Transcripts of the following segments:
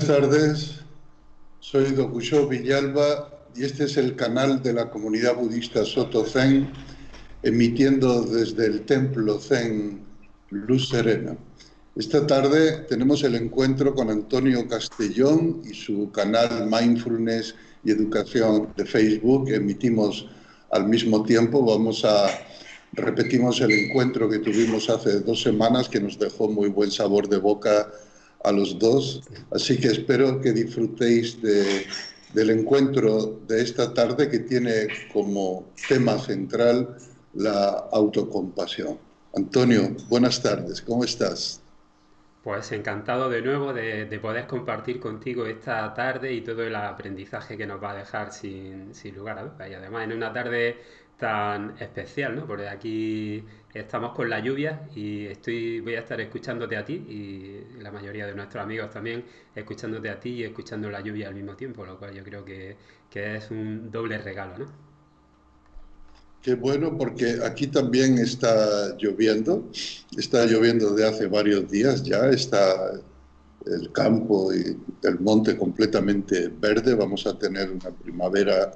tardes, soy Dokucho Villalba y este es el canal de la comunidad budista Soto Zen, emitiendo desde el templo Zen Luz Serena. Esta tarde tenemos el encuentro con Antonio Castellón y su canal Mindfulness y Educación de Facebook. Emitimos al mismo tiempo. Repetimos el encuentro que tuvimos hace 2 semanas, que nos dejó muy buen sabor de boca a los dos. Así que espero que disfrutéis del encuentro de esta tarde, que tiene como tema central la autocompasión. Antonio, buenas tardes, ¿cómo estás? Pues encantado de nuevo de poder compartir contigo esta tarde y todo el aprendizaje que nos va a dejar sin lugar a dudas. Y además en una tarde tan especial, ¿no? Porque aquí estamos con la lluvia y voy a estar escuchándote a ti y la mayoría de nuestros amigos también escuchándote a ti y escuchando la lluvia al mismo tiempo, lo cual yo creo que es un doble regalo, ¿no? Qué bueno, porque aquí también está lloviendo de hace varios días ya, está el campo y el monte completamente verde. Vamos a tener una primavera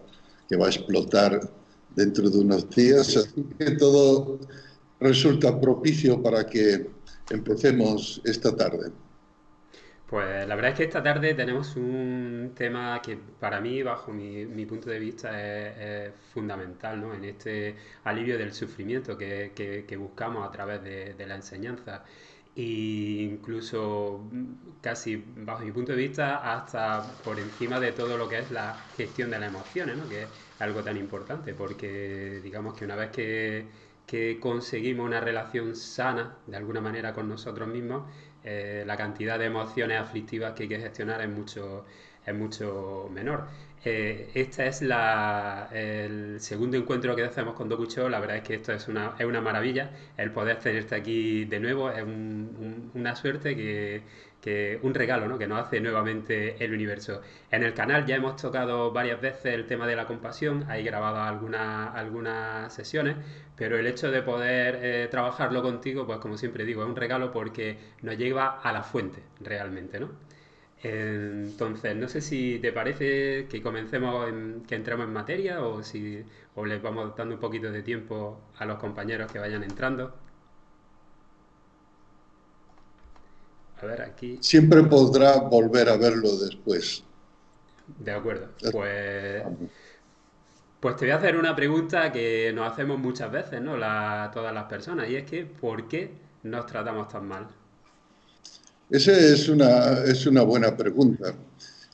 que va a explotar dentro de unos días, así que todo resulta propicio para que empecemos esta tarde. Pues la verdad es que esta tarde tenemos un tema que para mí, bajo mi punto de vista, es fundamental, ¿no? En este alivio del sufrimiento que buscamos a través de la enseñanza. E incluso casi bajo mi punto de vista, hasta por encima de todo lo que es la gestión de las emociones, ¿no? Que es algo tan importante, porque digamos que una vez que conseguimos una relación sana de alguna manera con nosotros mismos, la cantidad de emociones aflictivas que hay que gestionar es mucho menor. Este es el segundo encuentro que hacemos con Dokucho. La verdad es que esto es una maravilla. El poder tenerte aquí de nuevo es una suerte un regalo, ¿no? Que nos hace nuevamente el universo. En el canal ya hemos tocado varias veces el tema de la compasión, hay grabado algunas sesiones, pero el hecho de poder trabajarlo contigo, pues como siempre digo, es un regalo porque nos lleva a la fuente realmente, ¿no? Entonces, no sé si te parece que que entremos en materia o les vamos dando un poquito de tiempo a los compañeros que vayan entrando. A ver, aquí. Siempre podrá volver a verlo después. De acuerdo. Pues te voy a hacer una pregunta que nos hacemos muchas veces, ¿no? Todas las personas, y es que ¿por qué nos tratamos tan mal? Esa es una buena pregunta.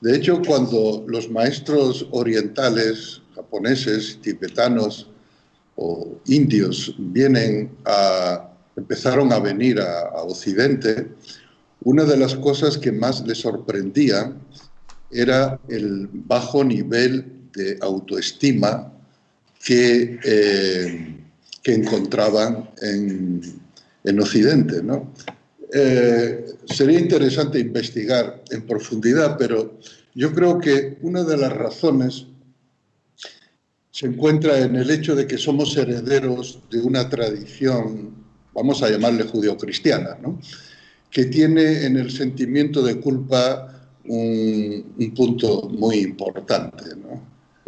De hecho, cuando los maestros orientales, japoneses, tibetanos o indios empezaron a venir a Occidente, una de las cosas que más les sorprendía era el bajo nivel de autoestima que, que encontraban en Occidente, ¿no? Sería interesante investigar en profundidad, pero yo creo que una de las razones se encuentra en el hecho de que somos herederos de una tradición, vamos a llamarle judeocristiana, ¿no? Que tiene en el sentimiento de culpa un punto muy importante, ¿no?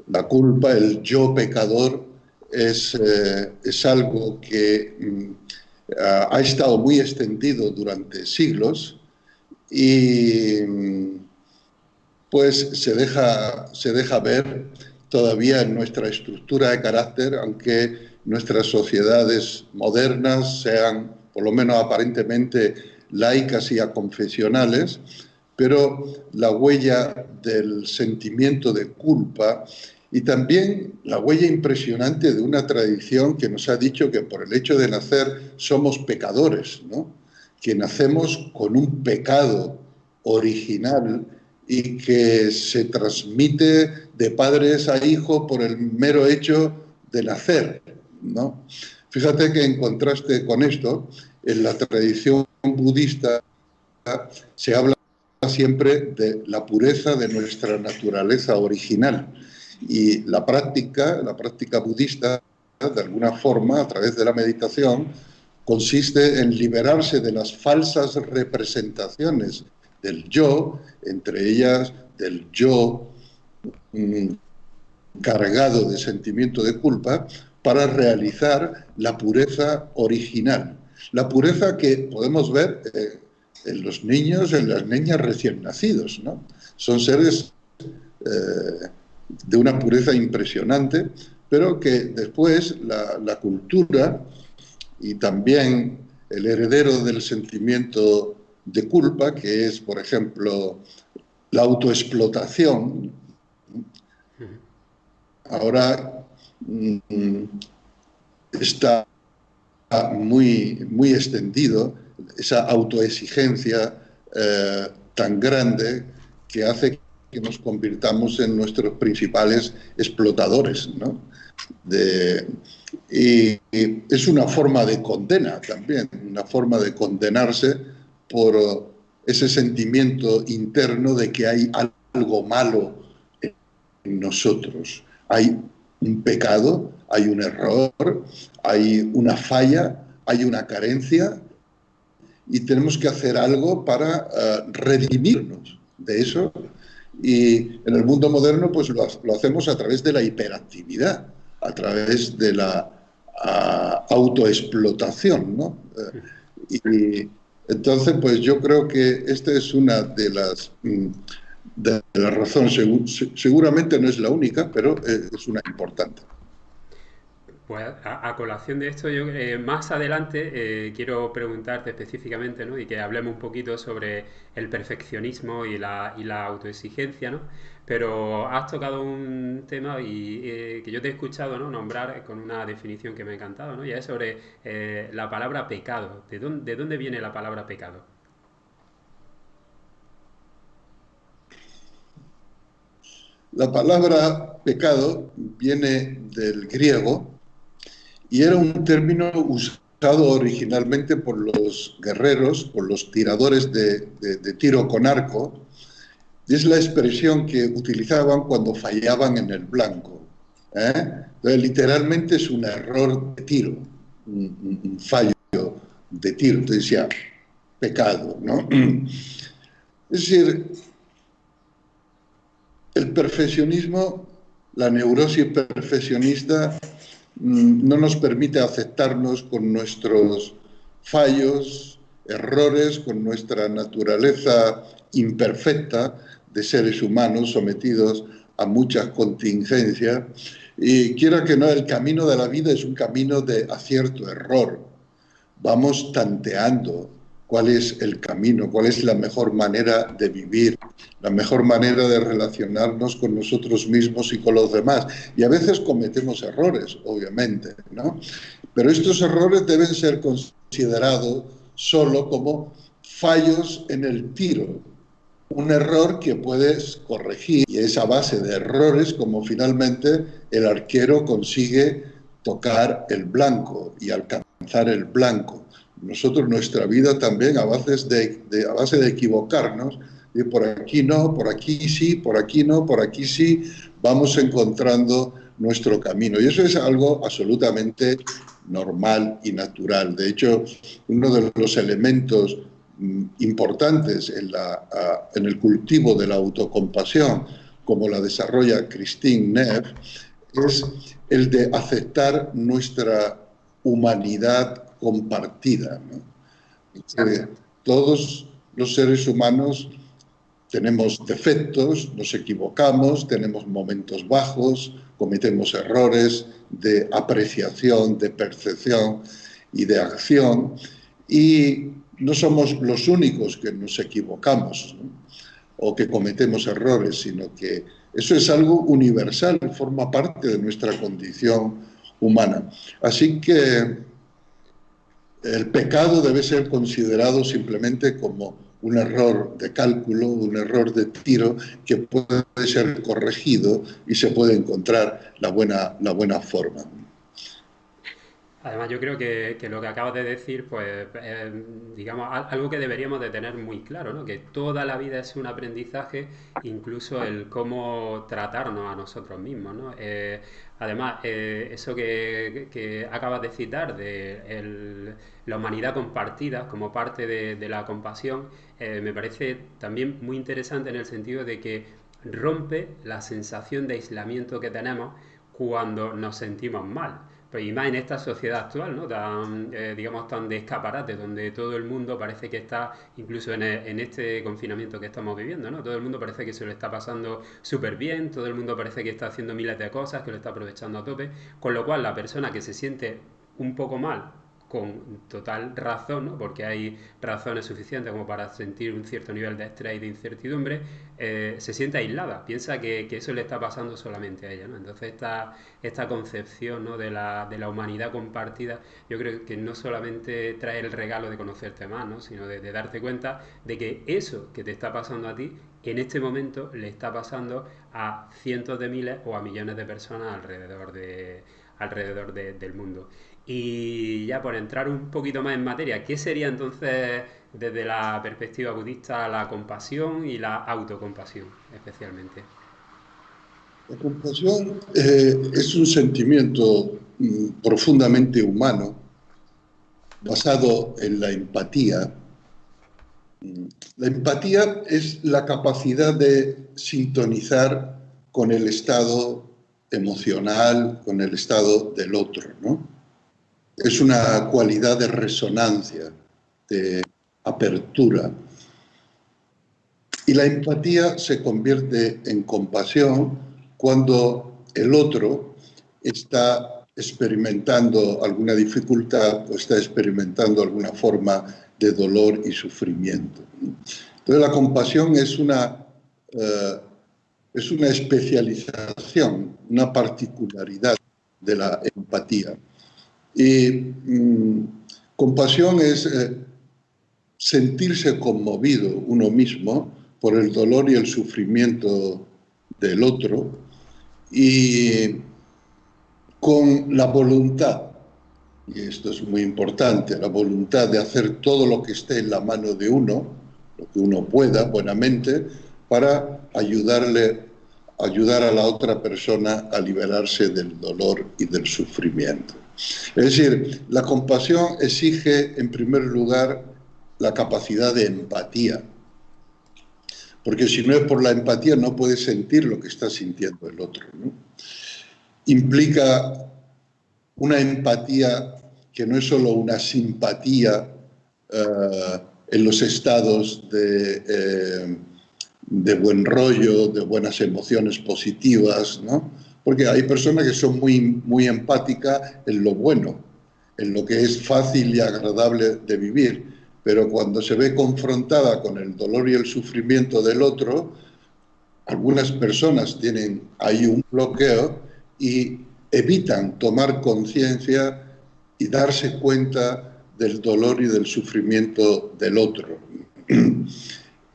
La culpa, el yo pecador, es algo que ha estado muy extendido durante siglos y pues se deja ver todavía en nuestra estructura de carácter, aunque nuestras sociedades modernas sean, por lo menos aparentemente, laicas y aconfesionales, pero la huella del sentimiento de culpa y también la huella impresionante de una tradición que nos ha dicho que por el hecho de nacer somos pecadores, ¿no? Que nacemos con un pecado original y que se transmite de padres a hijos por el mero hecho de nacer, ¿no? Fíjate que en contraste con esto, en la tradición budista se habla siempre de la pureza de nuestra naturaleza original y la práctica budista, de alguna forma, a través de la meditación, consiste en liberarse de las falsas representaciones del yo, entre ellas del yo mm, cargado de sentimiento de culpa, para realizar la pureza original. La pureza que podemos ver en los niños, en las niñas recién nacidos, ¿no? Son seres de una pureza impresionante, pero que después la cultura y también el heredero del sentimiento de culpa, que es, por ejemplo, la autoexplotación, ahora está muy extendido esa autoexigencia tan grande que hace que nos convirtamos en nuestros principales explotadores, ¿no? Y es una forma de condena también, una forma de condenarse por ese sentimiento interno de que hay algo malo en nosotros. Hay un pecado, hay un error, hay una falla, hay una carencia y tenemos que hacer algo para redimirnos de eso. Y en el mundo moderno pues lo hacemos a través de la hiperactividad, a través de la autoexplotación, ¿no? Y entonces pues yo creo que esta es una de las razones, seguramente no es la única, pero es una importante. Pues a colación de esto, yo más adelante quiero preguntarte específicamente, ¿no? Y que hablemos un poquito sobre el perfeccionismo y la autoexigencia, ¿no? Pero has tocado un tema que yo te he escuchado, ¿no? Nombrar con una definición que me ha encantado, ¿no? Y es sobre la palabra pecado. De dónde viene la palabra pecado? La palabra pecado viene del griego y era un término usado originalmente por los guerreros, por los tiradores de tiro con arco, y es la expresión que utilizaban cuando fallaban en el blanco. Entonces, literalmente es un error de tiro, un fallo de tiro. Entonces decía, pecado, ¿no? Es decir, el perfeccionismo, la neurosis perfeccionista, no nos permite aceptarnos con nuestros fallos, errores, con nuestra naturaleza imperfecta de seres humanos sometidos a muchas contingencias. Y quiera que no, el camino de la vida es un camino de acierto-error. Vamos tanteando cuál es el camino, cuál es la mejor manera de vivir, la mejor manera de relacionarnos con nosotros mismos y con los demás. Y a veces cometemos errores, obviamente, ¿no? Pero estos errores deben ser considerados solo como fallos en el tiro, un error que puedes corregir y es a base de errores como finalmente el arquero consigue tocar el blanco y alcanzar el blanco. Nosotros nuestra vida también a base de equivocarnos, y por aquí no, por aquí sí, por aquí no, por aquí sí, vamos encontrando nuestro camino. Y eso es algo absolutamente normal y natural. De hecho, uno de los elementos importantes en el cultivo de la autocompasión, como la desarrolla Christine Neff, es el de aceptar nuestra humanidad compartida, ¿no? Todos los seres humanos tenemos defectos, nos equivocamos, tenemos momentos bajos, cometemos errores de apreciación, de percepción y de acción, y no somos los únicos que nos equivocamos, ¿no? O que cometemos errores, sino que eso es algo universal, forma parte de nuestra condición humana. Así que el pecado debe ser considerado simplemente como un error de cálculo, un error de tiro que puede ser corregido y se puede encontrar la buena forma. Además, yo creo que lo que acabas de decir, pues, digamos, algo que deberíamos de tener muy claro, ¿no? Que toda la vida es un aprendizaje, incluso el cómo tratarnos a nosotros mismos, ¿no? Además, eso que acabas de citar, de la humanidad compartida como parte de la compasión, me parece también muy interesante en el sentido de que rompe la sensación de aislamiento que tenemos cuando nos sentimos mal. Pues y más en esta sociedad actual, ¿no? Tan, digamos, tan de escaparate, donde todo el mundo parece que está, incluso en este confinamiento que estamos viviendo, ¿no? Todo el mundo parece que se lo está pasando súper bien, todo el mundo parece que está haciendo miles de cosas, que lo está aprovechando a tope, con lo cual la persona que se siente un poco mal, con total razón, ¿no? Porque hay razones suficientes como para sentir un cierto nivel de estrés y de incertidumbre, se siente aislada, piensa que eso le está pasando solamente a ella, ¿no? Entonces esta concepción, ¿no? De la humanidad compartida, yo creo que no solamente trae el regalo de conocerte más, ¿no? Sino de darte cuenta de que eso que te está pasando a ti, en este momento le está pasando a cientos de miles o a millones de personas del mundo. Y ya por entrar un poquito más en materia, ¿qué sería entonces desde la perspectiva budista la compasión y la autocompasión especialmente? La compasión es un sentimiento profundamente humano, basado en la empatía. La empatía es la capacidad de sintonizar con el estado emocional, con el estado del otro, ¿no? Es una cualidad de resonancia, de apertura. Y la empatía se convierte en compasión cuando el otro está experimentando alguna dificultad o está experimentando alguna forma de dolor y sufrimiento. Entonces la compasión es una especialización, una particularidad de la empatía. Y compasión es sentirse conmovido uno mismo por el dolor y el sufrimiento del otro y con la voluntad, y esto es muy importante, la voluntad de hacer todo lo que esté en la mano de uno, lo que uno pueda buenamente, para ayudar a la otra persona a liberarse del dolor y del sufrimiento. Es decir, la compasión exige, en primer lugar, la capacidad de empatía, porque si no es por la empatía no puedes sentir lo que está sintiendo el otro, ¿no? Implica una empatía que no es solo una simpatía en los estados de buen rollo, de buenas emociones positivas, ¿no? Porque hay personas que son muy empáticas en lo bueno, en lo que es fácil y agradable de vivir, pero cuando se ve confrontada con el dolor y el sufrimiento del otro, algunas personas tienen ahí un bloqueo y evitan tomar conciencia y darse cuenta del dolor y del sufrimiento del otro.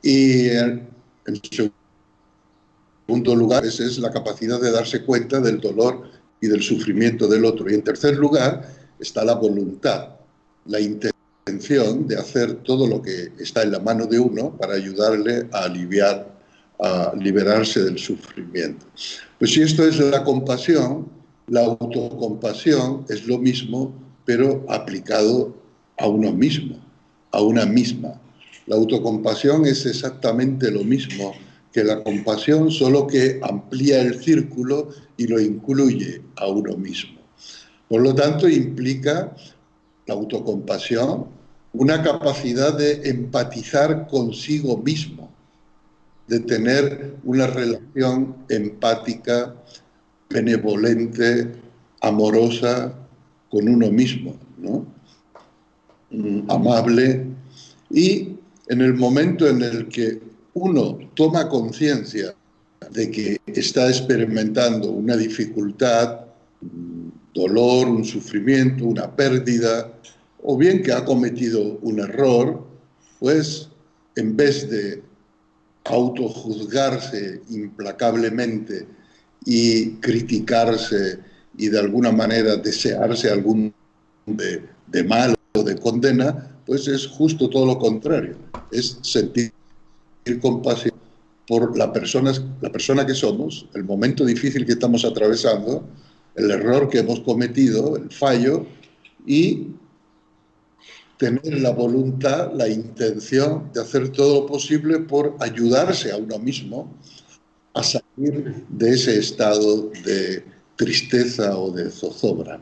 Y en segundo lugar, esa es la capacidad de darse cuenta del dolor y del sufrimiento del otro. Y en tercer lugar está la voluntad, la intención de hacer todo lo que está en la mano de uno para ayudarle a liberarse del sufrimiento. Pues si esto es la compasión, la autocompasión es lo mismo, pero aplicado a uno mismo, a una misma. La autocompasión es exactamente lo mismo que la compasión, solo que amplía el círculo y lo incluye a uno mismo. Por lo tanto, implica la autocompasión una capacidad de empatizar consigo mismo, de tener una relación empática, benevolente, amorosa con uno mismo, ¿no? Amable. Y en el momento en el que uno toma conciencia de que está experimentando una dificultad, un dolor, un sufrimiento, una pérdida, o bien que ha cometido un error, pues en vez de autojuzgarse implacablemente y criticarse y de alguna manera desearse algún de mal o de condena, pues es justo todo lo contrario. Es sentir compasión por la persona que somos, el momento difícil que estamos atravesando, el error que hemos cometido, el fallo, y tener la voluntad, la intención de hacer todo lo posible por ayudarse a uno mismo a salir de ese estado de tristeza o de zozobra.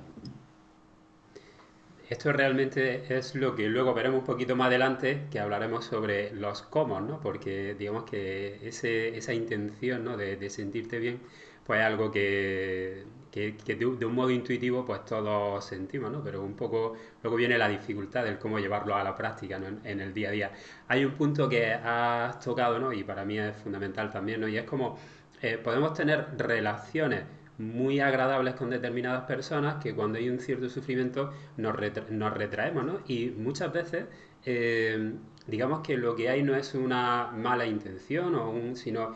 Esto realmente es lo que luego veremos un poquito más adelante, que hablaremos sobre los cómo, ¿no? Porque digamos que esa intención, ¿no? de sentirte bien, pues es algo que de un modo intuitivo pues todos sentimos, ¿no? Pero un poco luego viene la dificultad del cómo llevarlo a la práctica, ¿no? En el día a día. Hay un punto que has tocado, ¿no? Y para mí es fundamental también, ¿no? Y es como podemos tener relaciones muy agradables con determinadas personas que cuando hay un cierto sufrimiento nos retraemos, ¿no? Y muchas veces digamos que lo que hay no es una mala intención sino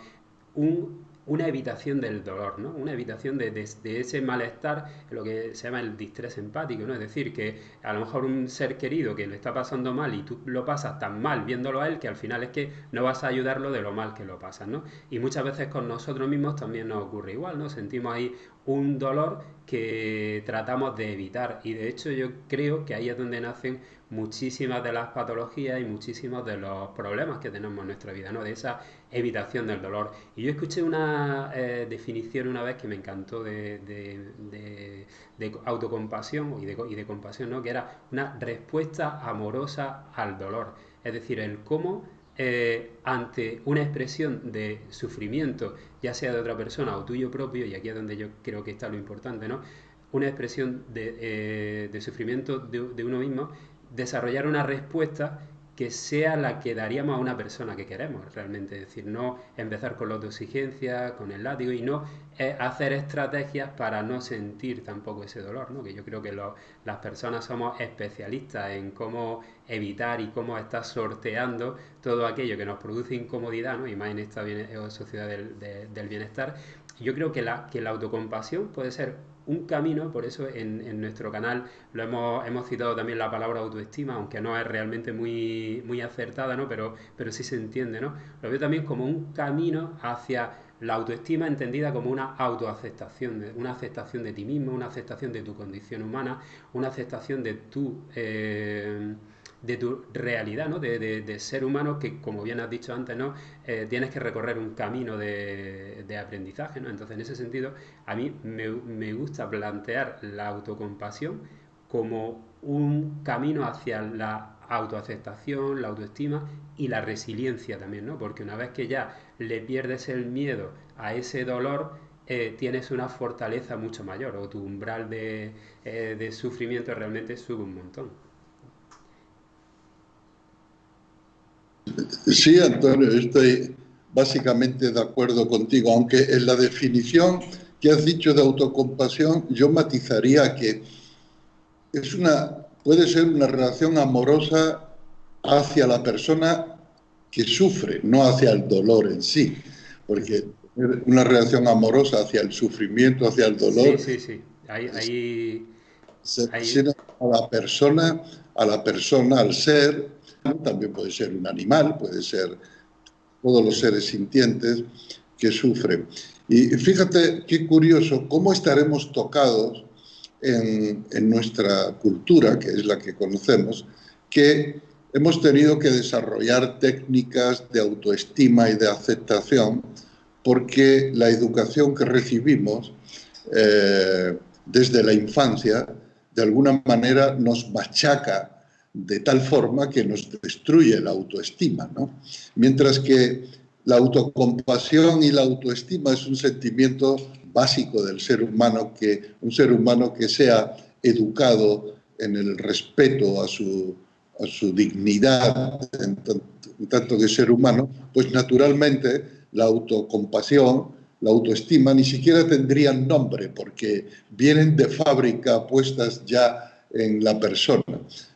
una evitación del dolor, ¿no? Una evitación de ese malestar, lo que se llama el distrés empático, ¿no? Es decir, que a lo mejor un ser querido que le está pasando mal y tú lo pasas tan mal viéndolo a él que al final es que no vas a ayudarlo de lo mal que lo pasas, ¿no? Y muchas veces con nosotros mismos también nos ocurre igual, ¿no? Sentimos ahí un dolor que tratamos de evitar y de hecho yo creo que ahí es donde nacen muchísimas de las patologías y muchísimos de los problemas que tenemos en nuestra vida, ¿no? De esa evitación del dolor. Y yo escuché una definición una vez que me encantó de autocompasión y de compasión, ¿no? Que era una respuesta amorosa al dolor. Es decir, el cómo ante una expresión de sufrimiento, ya sea de otra persona o tuyo propio, y aquí es donde yo creo que está lo importante, ¿no? Una expresión de sufrimiento de uno mismo, desarrollar una respuesta que sea la que daríamos a una persona que queremos realmente. Es decir, no empezar con la autoexigencia, con el látigo y no hacer estrategias para no sentir tampoco ese dolor, ¿no? Que yo creo que las personas somos especialistas en cómo evitar y cómo estar sorteando todo aquello que nos produce incomodidad, ¿no? Y más en esta sociedad del bienestar. Yo creo que la autocompasión puede ser un camino, por eso en nuestro canal hemos citado también la palabra autoestima, aunque no es realmente muy acertada, ¿no? Pero sí se entiende, ¿no? Lo veo también como un camino hacia la autoestima entendida como una autoaceptación, una aceptación de ti mismo, una aceptación de tu condición humana, una aceptación de tu realidad, ¿no? De ser humano que, como bien has dicho antes, ¿no? Tienes que recorrer un camino de aprendizaje, ¿no? Entonces, en ese sentido, a mí me gusta plantear la autocompasión como un camino hacia la autoaceptación, la autoestima y la resiliencia también, ¿no? Porque una vez que ya le pierdes el miedo a ese dolor, tienes una fortaleza mucho mayor o tu umbral de sufrimiento realmente sube un montón. Sí, Antonio, estoy básicamente de acuerdo contigo, aunque en la definición que has dicho de autocompasión yo matizaría que puede ser una relación amorosa hacia la persona que sufre, no hacia el dolor en sí, porque tener una relación amorosa hacia el sufrimiento, hacia el Sí, dolor, sí, sí. se Ahí, refiere a la persona, al ser, también puede ser un animal, puede ser todos los seres sintientes que sufren. Y fíjate qué curioso, cómo estaremos tocados en nuestra cultura, que es la que conocemos, que hemos tenido que desarrollar técnicas de autoestima y de aceptación porque la educación que recibimos desde la infancia de alguna manera nos machaca de tal forma que nos destruye la autoestima, ¿no? Mientras que la autocompasión y la autoestima es un sentimiento básico del ser humano, que un ser humano que sea educado en el respeto a su dignidad en tanto que ser humano, pues naturalmente la autocompasión, la autoestima ni siquiera tendrían nombre porque vienen de fábrica puestas ya en la persona.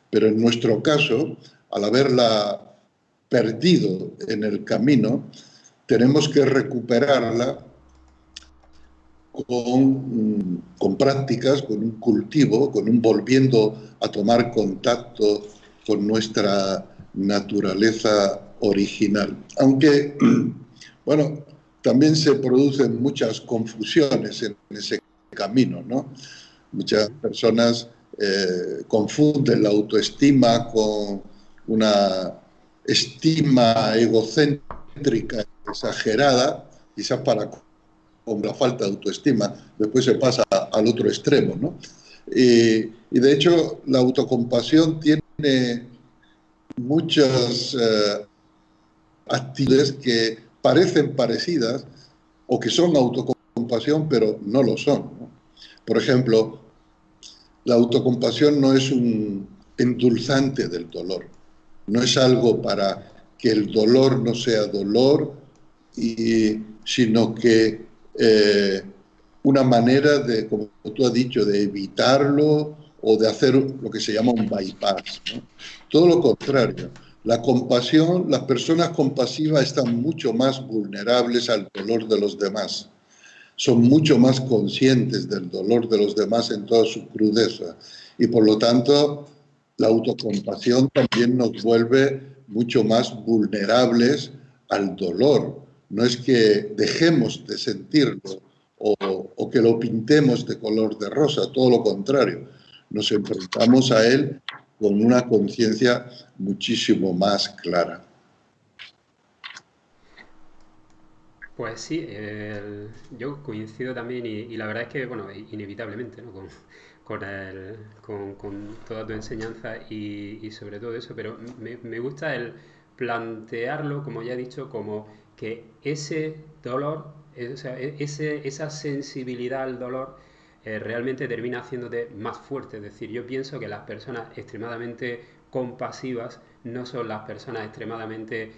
Pero en nuestro caso, al haberla perdido en el camino, tenemos que recuperarla con prácticas, con un cultivo, con un volviendo a tomar contacto con nuestra naturaleza original. Aunque, bueno, también se producen muchas confusiones en ese camino, ¿no? Muchas personas confunden la autoestima con una estima egocéntrica exagerada, quizás para con la falta de autoestima, después se pasa al otro extremo, ¿no? Y de hecho, la autocompasión tiene muchas actitudes que parecen parecidas o que son autocompasión, pero no lo son, ¿no? Por ejemplo, la autocompasión no es un endulzante del dolor, no es algo para que el dolor no sea dolor, sino que una manera de, como tú has dicho, de evitarlo o de hacer lo que se llama un bypass, ¿no? Todo lo contrario. La compasión, las personas compasivas están mucho más vulnerables al dolor de los demás, son mucho más conscientes del dolor de los demás en toda su crudeza y por lo tanto la autocompasión también nos vuelve mucho más vulnerables al dolor. No es que dejemos de sentirlo o que lo pintemos de color de rosa, todo lo contrario, nos enfrentamos a él con una conciencia muchísimo más clara. Pues sí, yo coincido también y la verdad es que, bueno, inevitablemente, ¿no? Con toda tu enseñanza y sobre todo eso, pero me gusta el plantearlo, como ya he dicho, como que ese dolor, o sea, esa sensibilidad al dolor realmente termina haciéndote más fuerte. Es decir, yo pienso que las personas extremadamente compasivas no son las personas extremadamente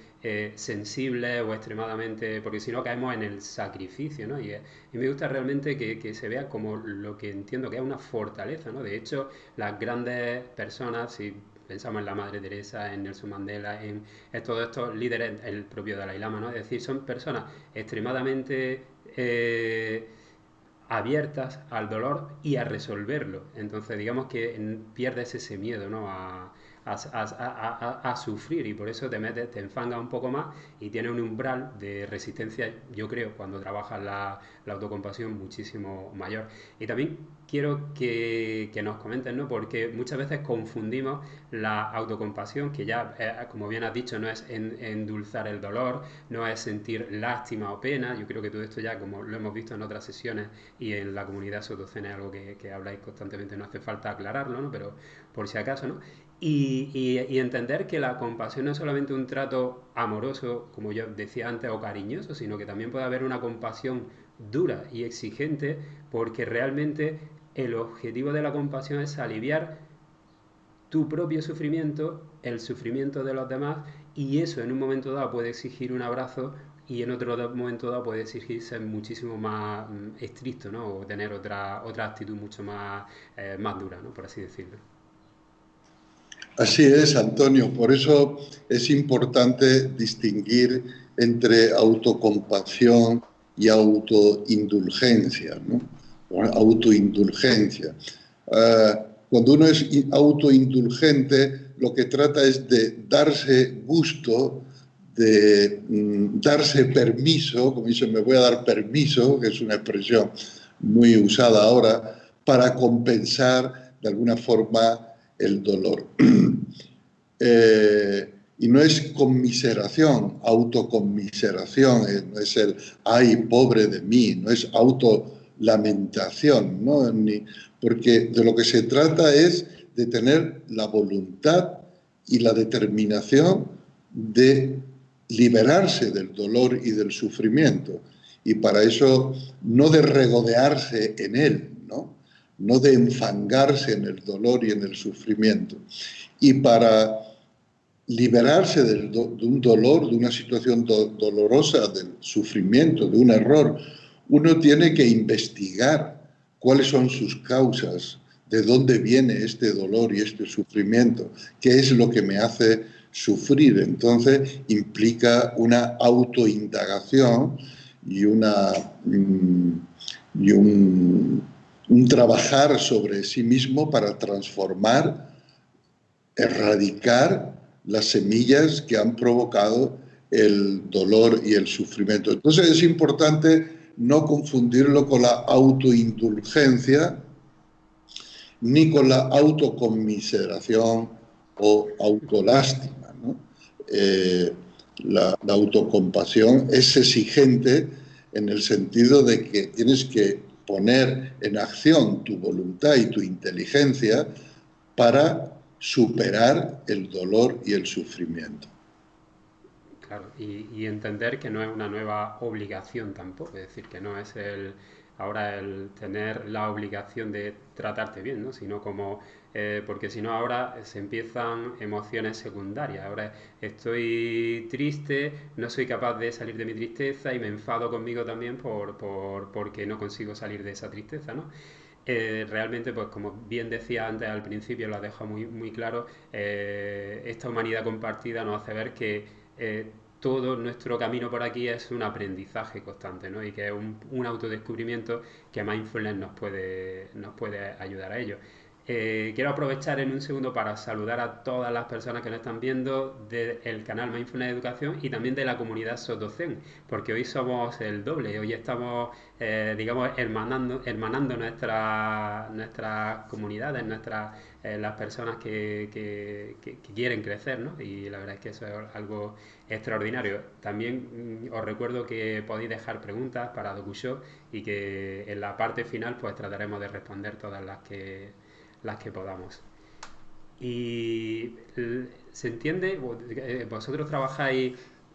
sensibles o extremadamente, porque si no caemos en el sacrificio, ¿no? Y me gusta realmente que se vea como lo que entiendo que es una fortaleza, ¿no? De hecho, las grandes personas, si pensamos en la Madre Teresa, en Nelson Mandela, en todos estos líderes, el propio Dalai Lama, ¿no? Es decir, son personas extremadamente abiertas al dolor y a resolverlo. Entonces, digamos que pierdes ese miedo, ¿no? A sufrir y por eso te metes, te enfangas un poco más y tienes un umbral de resistencia, yo creo, cuando trabajas la autocompasión muchísimo mayor. Y también quiero que nos comenten, ¿no? Porque muchas veces confundimos la autocompasión, que ya, como bien has dicho, no es endulzar el dolor, no es sentir lástima o pena. Yo creo que todo esto ya, como lo hemos visto en otras sesiones y en la comunidad Sotocena, es algo que habláis constantemente, no hace falta aclararlo, ¿no? Pero por si acaso, ¿no? Y entender que la compasión no es solamente un trato amoroso, como yo decía antes, o cariñoso, sino que también puede haber una compasión dura y exigente, porque realmente el objetivo de la compasión es aliviar tu propio sufrimiento, el sufrimiento de los demás, y eso en un momento dado puede exigir un abrazo y en otro momento dado puede exigir ser muchísimo más estricto, ¿no? O tener otra actitud mucho más dura, ¿no? Por así decirlo. Así es, Antonio. Por eso es importante distinguir entre autocompasión y autoindulgencia, ¿no? Autoindulgencia. Cuando uno es autoindulgente, lo que trata es de darse gusto, de darse permiso, como dicen, me voy a dar permiso, que es una expresión muy usada ahora, para compensar de alguna forma el dolor. Y no es conmiseración, autoconmiseración, no es el ay, pobre de mí, no es autolamentación, ¿no? Porque de lo que se trata es de tener la voluntad y la determinación de liberarse del dolor y del sufrimiento. Y para eso no de regodearse en él, ¿no? No de enfangarse en el dolor y en el sufrimiento. Y para liberarse de un dolor, de una situación dolorosa, del sufrimiento, de un error, uno tiene que investigar cuáles son sus causas, de dónde viene este dolor y este sufrimiento, qué es lo que me hace sufrir. Entonces implica una autoindagación y una y un trabajar sobre sí mismo para transformar, erradicar las semillas que han provocado el dolor y el sufrimiento. Entonces es importante no confundirlo con la autoindulgencia ni con la autoconmiseración o autolástima, ¿no? La autocompasión es exigente en el sentido de que tienes que poner en acción tu voluntad y tu inteligencia para superar el dolor y el sufrimiento. Claro, y entender que no es una nueva obligación tampoco, es decir, que no es ahora el tener la obligación de tratarte bien, ¿no? Sino como, porque si no ahora se empiezan emociones secundarias, ahora estoy triste, no soy capaz de salir de mi tristeza y me enfado conmigo también porque no consigo salir de esa tristeza, ¿no? Realmente, pues como bien decía antes al principio, lo ha dejado muy claro, esta humanidad compartida nos hace ver que todo nuestro camino por aquí es un aprendizaje constante, ¿no? Y que es un autodescubrimiento que Mindfulness nos puede ayudar a ello. Quiero aprovechar en un segundo para saludar a todas las personas que nos están viendo del canal Mindfulness Educación y también de la comunidad Sotocen, porque hoy somos el doble, hoy estamos, digamos, hermanando nuestras comunidades, las personas que quieren crecer, ¿no? Y la verdad es que eso es algo extraordinario. También os recuerdo que podéis dejar preguntas para DocuShow y que en la parte final pues trataremos de responder todas las que podamos. Y se entiende, vosotros trabajáis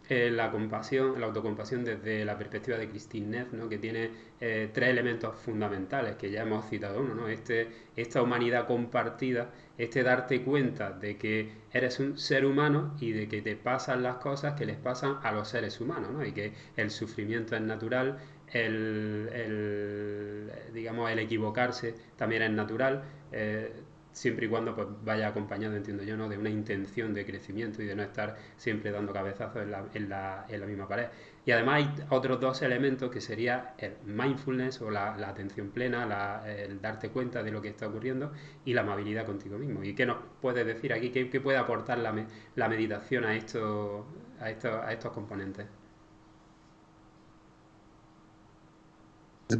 la compasión, la autocompasión desde la perspectiva de Christine Neff, ¿no? Que tiene tres elementos fundamentales que ya hemos citado uno, ¿no? Esta humanidad compartida, este darte cuenta de que eres un ser humano y de que te pasan las cosas que les pasan a los seres humanos, ¿no? Y que el sufrimiento es natural, digamos, el equivocarse también es natural. Siempre y cuando pues, vaya acompañado, entiendo yo, ¿no? De una intención de crecimiento y de no estar siempre dando cabezazos en la misma pared. Y además hay otros dos elementos que sería el mindfulness o la atención plena, el darte cuenta de lo que está ocurriendo y la amabilidad contigo mismo. ¿Y qué nos puedes decir aquí? ¿Qué puede aportar la meditación a estos componentes?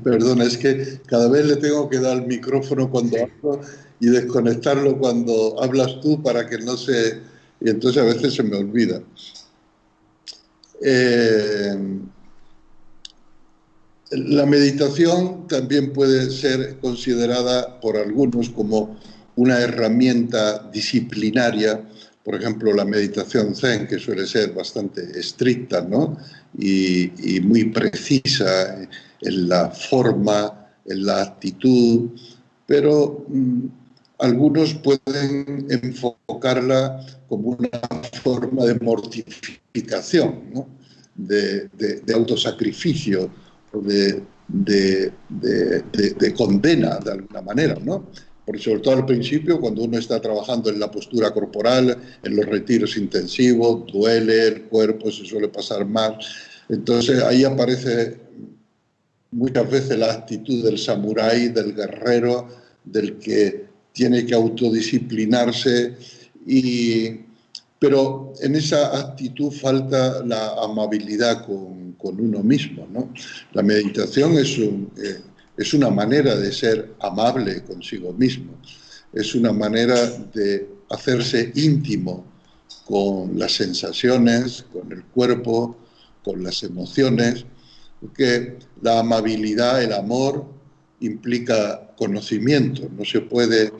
Perdona, es que cada vez le tengo que dar el micrófono cuando Sí, hablo y desconectarlo cuando hablas tú para que no se... Y entonces a veces se me olvida. Eh, la meditación también puede ser considerada por algunos como una herramienta disciplinaria, por ejemplo, la meditación Zen, que suele ser bastante estricta, ¿no? y muy precisa en la forma, en la actitud, pero algunos pueden enfocarla como una forma de mortificación, ¿no? de autosacrificio o de condena de alguna manera, ¿no? Porque sobre todo al principio, cuando uno está trabajando en la postura corporal, en los retiros intensivos, duele el cuerpo, se suele pasar mal. Entonces ahí aparece muchas veces la actitud del samurái, del guerrero, del que tiene que autodisciplinarse, pero en esa actitud falta la amabilidad con uno mismo, ¿no? La meditación es una manera de ser amable consigo mismo, es una manera de hacerse íntimo con las sensaciones, con el cuerpo, con las emociones, porque la amabilidad, el amor, implica conocimiento. No se puede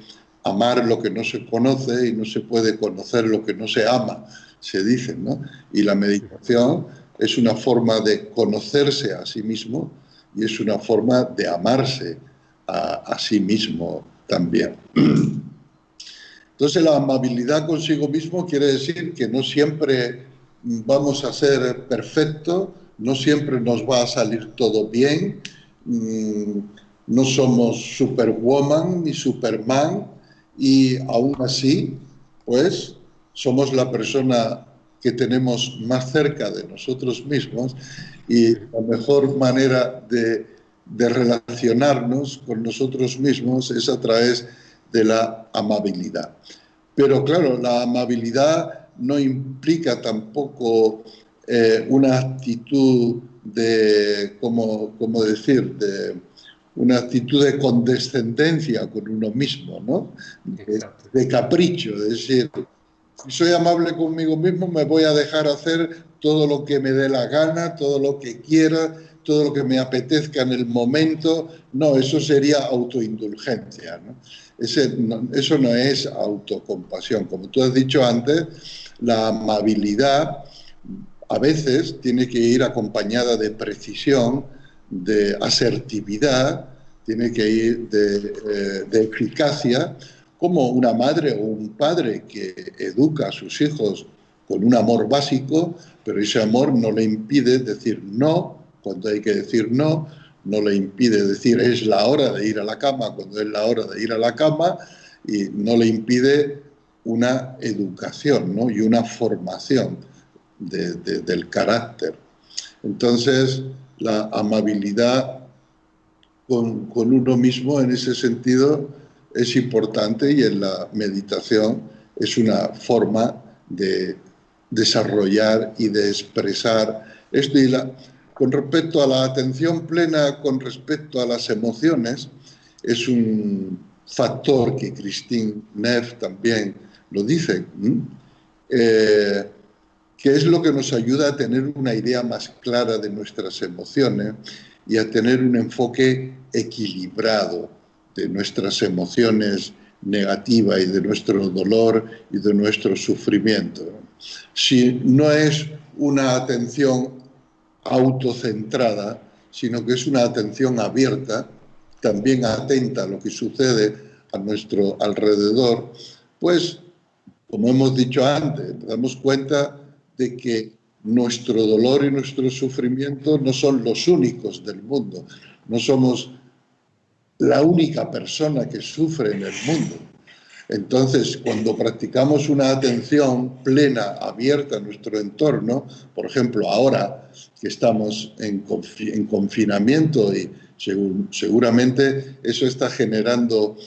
amar lo que no se conoce y no se puede conocer lo que no se ama, se dice, ¿no? Y la meditación es una forma de conocerse a sí mismo y es una forma de amarse a sí mismo también. Entonces la amabilidad consigo mismo quiere decir que no siempre vamos a ser perfectos, no siempre nos va a salir todo bien, no somos superwoman ni superman y aún así, pues somos la persona que tenemos más cerca de nosotros mismos y la mejor manera de relacionarnos con nosotros mismos es a través de la amabilidad. Pero claro, la amabilidad no implica tampoco una actitud de, ¿cómo decir?, una actitud de condescendencia con uno mismo, ¿no? Exacto. De capricho, es decir, si soy amable conmigo mismo, me voy a dejar hacer todo lo que me dé la gana, todo lo que quiera, todo lo que me apetezca en el momento. No, eso sería autoindulgencia, ¿no? Eso no es autocompasión. Como tú has dicho antes, la amabilidad a veces tiene que ir acompañada de precisión, de asertividad, tiene que ir de eficacia, como una madre o un padre que educa a sus hijos con un amor básico, pero ese amor no le impide decir no cuando hay que decir no, no le impide decir es la hora de ir a la cama cuando es la hora de ir a la cama, y no le impide una educación, ¿no?, y una formación del carácter. Entonces, la amabilidad con uno mismo en ese sentido es importante, y en la meditación es una forma de desarrollar y de expresar esto. Con respecto a la atención plena, con respecto a las emociones, es un factor que Christine Neff también lo dice, que es lo que nos ayuda a tener una idea más clara de nuestras emociones y a tener un enfoque equilibrado de nuestras emociones negativas y de nuestro dolor y de nuestro sufrimiento. Si no es una atención autocentrada, sino que es una atención abierta, también atenta a lo que sucede a nuestro alrededor, pues, como hemos dicho antes, nos damos cuenta de que nuestro dolor y nuestro sufrimiento no son los únicos del mundo, no somos la única persona que sufre en el mundo. Entonces, cuando practicamos una atención plena, abierta a nuestro entorno, por ejemplo, ahora que estamos en confinamiento, y seguramente eso está generando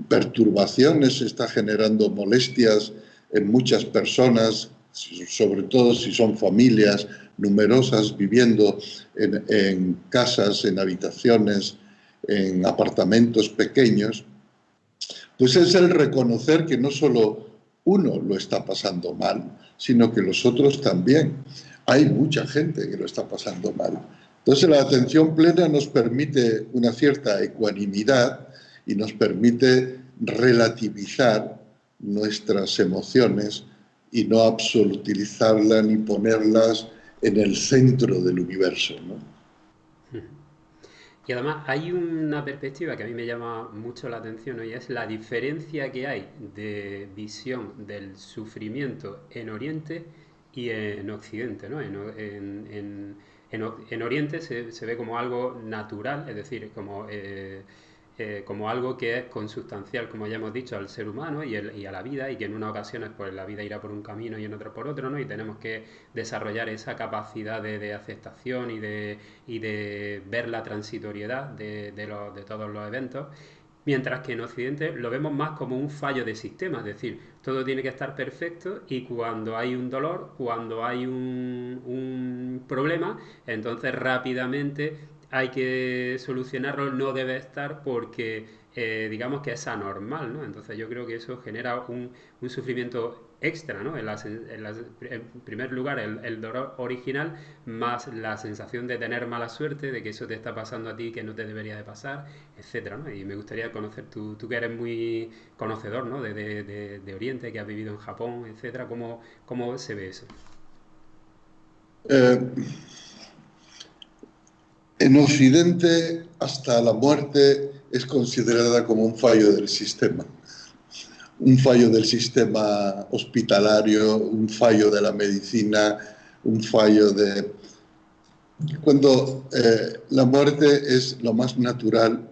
perturbaciones, está generando molestias en muchas personas, sobre todo si son familias numerosas viviendo en casas, en habitaciones, en apartamentos pequeños, pues es el reconocer que no solo uno lo está pasando mal, sino que los otros también. Hay mucha gente que lo está pasando mal. Entonces la atención plena nos permite una cierta ecuanimidad y nos permite relativizar nuestras emociones y no absolutizarlas ni ponerlas en el centro del universo, ¿no? Y además hay una perspectiva que a mí me llama mucho la atención, ¿no? Y es la diferencia que hay de visión del sufrimiento en Oriente y en Occidente, ¿no? En Oriente se ve como algo natural, es decir, como algo que es consustancial, como ya hemos dicho, al ser humano y a la vida, y que en unas ocasiones pues la vida irá por un camino y en otras por otro, ¿no? Y tenemos que desarrollar esa capacidad de aceptación y de ver la transitoriedad de todos los eventos. Mientras que en Occidente lo vemos más como un fallo de sistema, es decir, todo tiene que estar perfecto, y cuando hay un dolor, cuando hay un problema, entonces rápidamente hay que solucionarlo, no debe estar porque digamos que es anormal, ¿no? Entonces yo creo que eso genera un sufrimiento extra, ¿no? En primer lugar, el dolor original, más la sensación de tener mala suerte, de que eso te está pasando a ti, que no te debería de pasar, etcétera, ¿no? Y me gustaría conocer, tú que eres muy conocedor, ¿no?, de Oriente, que has vivido en Japón, etcétera, ¿cómo se ve eso? Eh, en Occidente, hasta la muerte es considerada como un fallo del sistema hospitalario, un fallo de la medicina, un fallo de... Cuando la muerte es lo más natural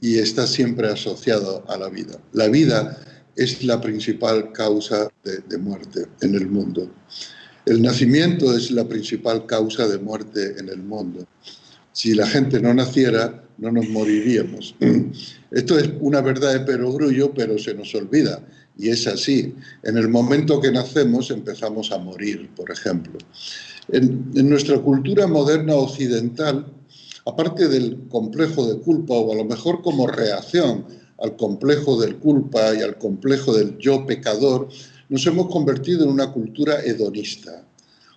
y está siempre asociado a la vida. La vida es la principal causa de muerte en el mundo. El nacimiento es la principal causa de muerte en el mundo. Si la gente no naciera, no nos moriríamos. Esto es una verdad de perogrullo, pero se nos olvida. Y es así. En el momento que nacemos empezamos a morir, por ejemplo. En nuestra cultura moderna occidental, aparte del complejo de culpa, o a lo mejor como reacción al complejo del culpa y al complejo del yo pecador, nos hemos convertido en una cultura hedonista,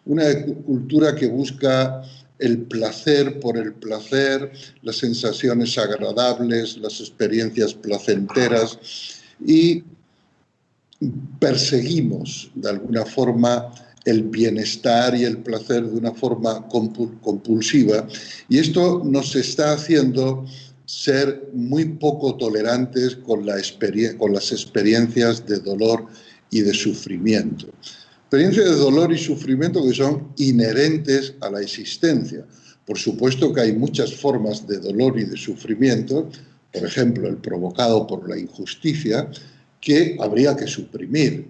una cultura que busca el placer por el placer, las sensaciones agradables, las experiencias placenteras, y perseguimos de alguna forma el bienestar y el placer de una forma compulsiva, y esto nos está haciendo ser muy poco tolerantes con las experiencias de dolor y de sufrimiento. Experiencias de dolor y sufrimiento que son inherentes a la existencia. Por supuesto que hay muchas formas de dolor y de sufrimiento, por ejemplo, el provocado por la injusticia, que habría que suprimirla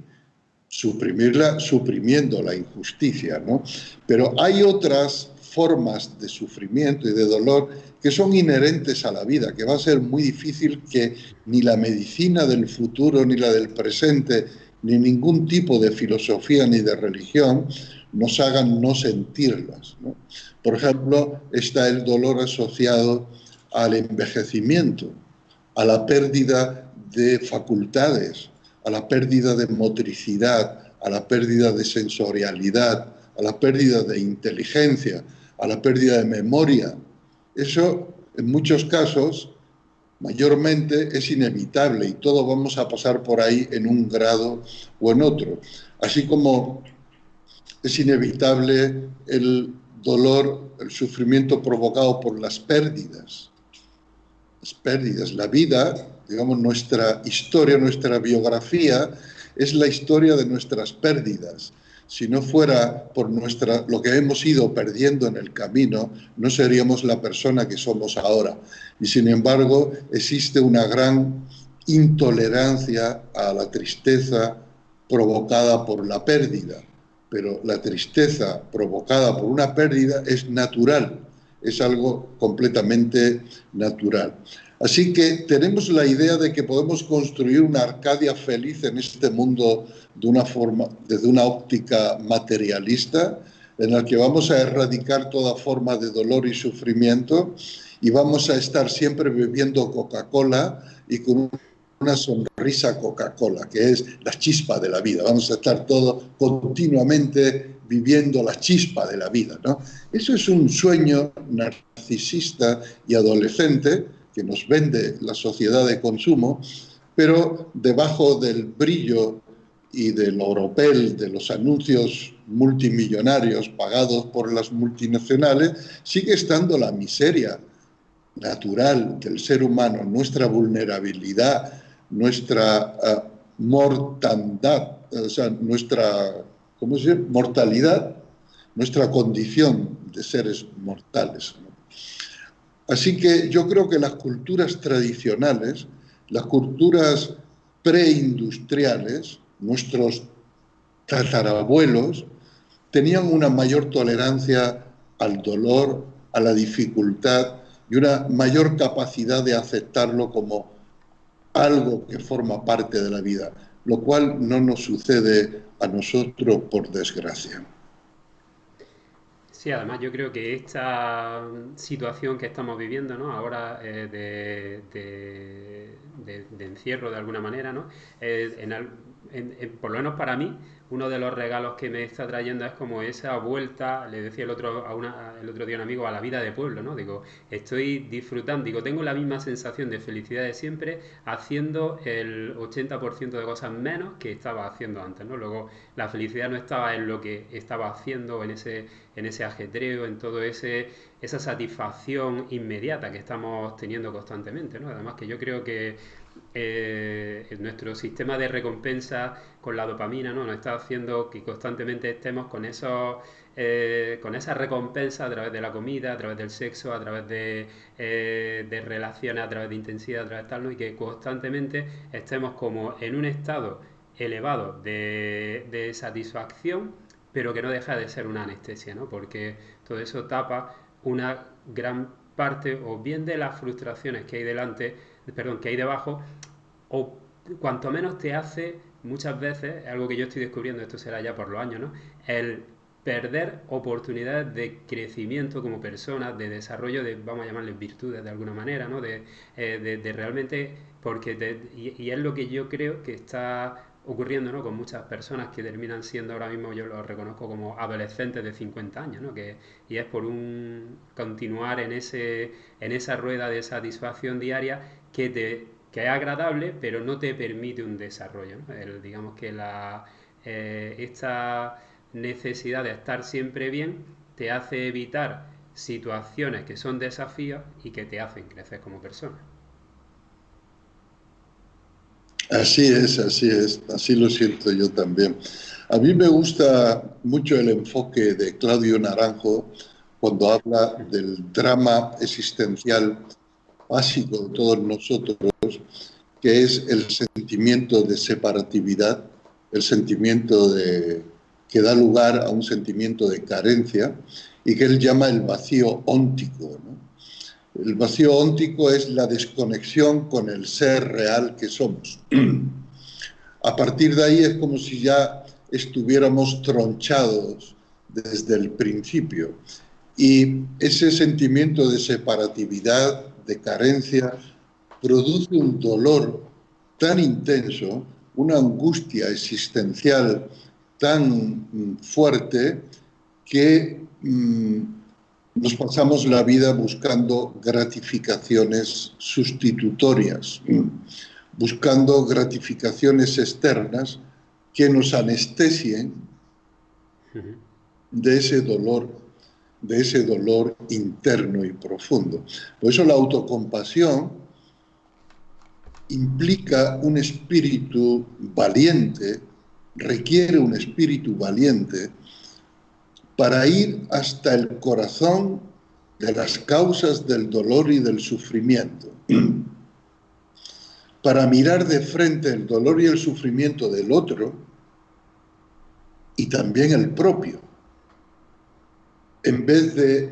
suprimiendo la injusticia, ¿no? Pero hay otras formas de sufrimiento y de dolor que son inherentes a la vida, que va a ser muy difícil que ni la medicina del futuro, ni la del presente, ni ningún tipo de filosofía ni de religión nos hagan no sentirlas, ¿no? Por ejemplo, está el dolor asociado al envejecimiento, a la pérdida de facultades, a la pérdida de motricidad, a la pérdida de sensorialidad, a la pérdida de inteligencia, a la pérdida de memoria. Eso, en muchos casos, mayormente es inevitable y todos vamos a pasar por ahí en un grado o en otro. Así como es inevitable el dolor, el sufrimiento provocado por las pérdidas. Las pérdidas, la vida, digamos, nuestra historia, nuestra biografía, es la historia de nuestras pérdidas. Si no fuera por lo que hemos ido perdiendo en el camino, no seríamos la persona que somos ahora. Y sin embargo, existe una gran intolerancia a la tristeza provocada por la pérdida. Pero la tristeza provocada por una pérdida es natural, es algo completamente natural. Así que tenemos la idea de que podemos construir una Arcadia feliz en este mundo de una forma, desde una óptica materialista, en la que vamos a erradicar toda forma de dolor y sufrimiento y vamos a estar siempre bebiendo Coca-Cola y con una sonrisa Coca-Cola, que es la chispa de la vida. Vamos a estar todos continuamente viviendo la chispa de la vida, ¿no? Eso es un sueño narcisista y adolescente que nos vende la sociedad de consumo, pero debajo del brillo y del oropel de los anuncios multimillonarios pagados por las multinacionales, sigue estando la miseria natural del ser humano, nuestra vulnerabilidad, nuestra mortandad, o sea, nuestra, ¿cómo se dice? Mortalidad, nuestra condición de seres mortales, ¿no? Así que yo creo que las culturas tradicionales, las culturas preindustriales, nuestros tatarabuelos, tenían una mayor tolerancia al dolor, a la dificultad y una mayor capacidad de aceptarlo como algo que forma parte de la vida, lo cual no nos sucede a nosotros por desgracia. Sí, además yo creo que esta situación que estamos viviendo, ¿no? Ahora de encierro de alguna manera, ¿no? Por lo menos para mí, uno de los regalos que me está trayendo es como esa vuelta, le decía el otro día a un amigo, a la vida de pueblo, ¿no? Digo, estoy disfrutando, digo, tengo la misma sensación de felicidad de siempre haciendo el 80% de cosas menos que estaba haciendo antes, ¿no? Luego, la felicidad no estaba en lo que estaba haciendo, en ese ajetreo, en todo esa satisfacción inmediata que estamos teniendo constantemente, ¿no? Además que yo creo que nuestro sistema de recompensa con la dopamina, ¿no? Nos está haciendo que constantemente estemos con esa recompensa a través de la comida, a través del sexo, a través de relaciones, a través de intensidad, a través de tal, ¿no? Y que constantemente estemos como en un estado elevado de satisfacción, pero que no deja de ser una anestesia, ¿no? Porque todo eso tapa una gran parte o bien de las frustraciones que hay delante, perdón, que hay debajo, o cuanto menos te hace muchas veces, algo que yo estoy descubriendo, esto será ya por los años, ¿no? El perder oportunidades de crecimiento como persona, de desarrollo de, vamos a llamarles virtudes de alguna manera, ¿no? De realmente, porque y es lo que yo creo que está ocurriendo, ¿no? Con muchas personas que terminan siendo ahora mismo, yo los reconozco como adolescentes de 50 años, ¿no? Y es por un continuar en esa rueda de satisfacción diaria que es agradable, pero no te permite un desarrollo, ¿no? Digamos que esta necesidad de estar siempre bien te hace evitar situaciones que son desafíos y que te hacen crecer como persona. Así lo siento yo también. A mí me gusta mucho el enfoque de Claudio Naranjo cuando habla del drama existencial básico de todos nosotros, que es el sentimiento de separatividad, el sentimiento que da lugar a un sentimiento de carencia y que él llama el vacío óntico, ¿no? El vacío óntico es la desconexión con el ser real que somos. A partir de ahí es como si ya estuviéramos tronchados desde el principio. Y ese sentimiento de separatividad, de carencia, produce un dolor tan intenso, una angustia existencial tan fuerte que nos pasamos la vida buscando gratificaciones sustitutorias, buscando gratificaciones externas que nos anestesien de ese dolor, de ese dolor interno y profundo. Por eso la autocompasión implica un espíritu valiente, requiere un espíritu valiente para ir hasta el corazón de las causas del dolor y del sufrimiento, para mirar de frente el dolor y el sufrimiento del otro y también el propio, en vez de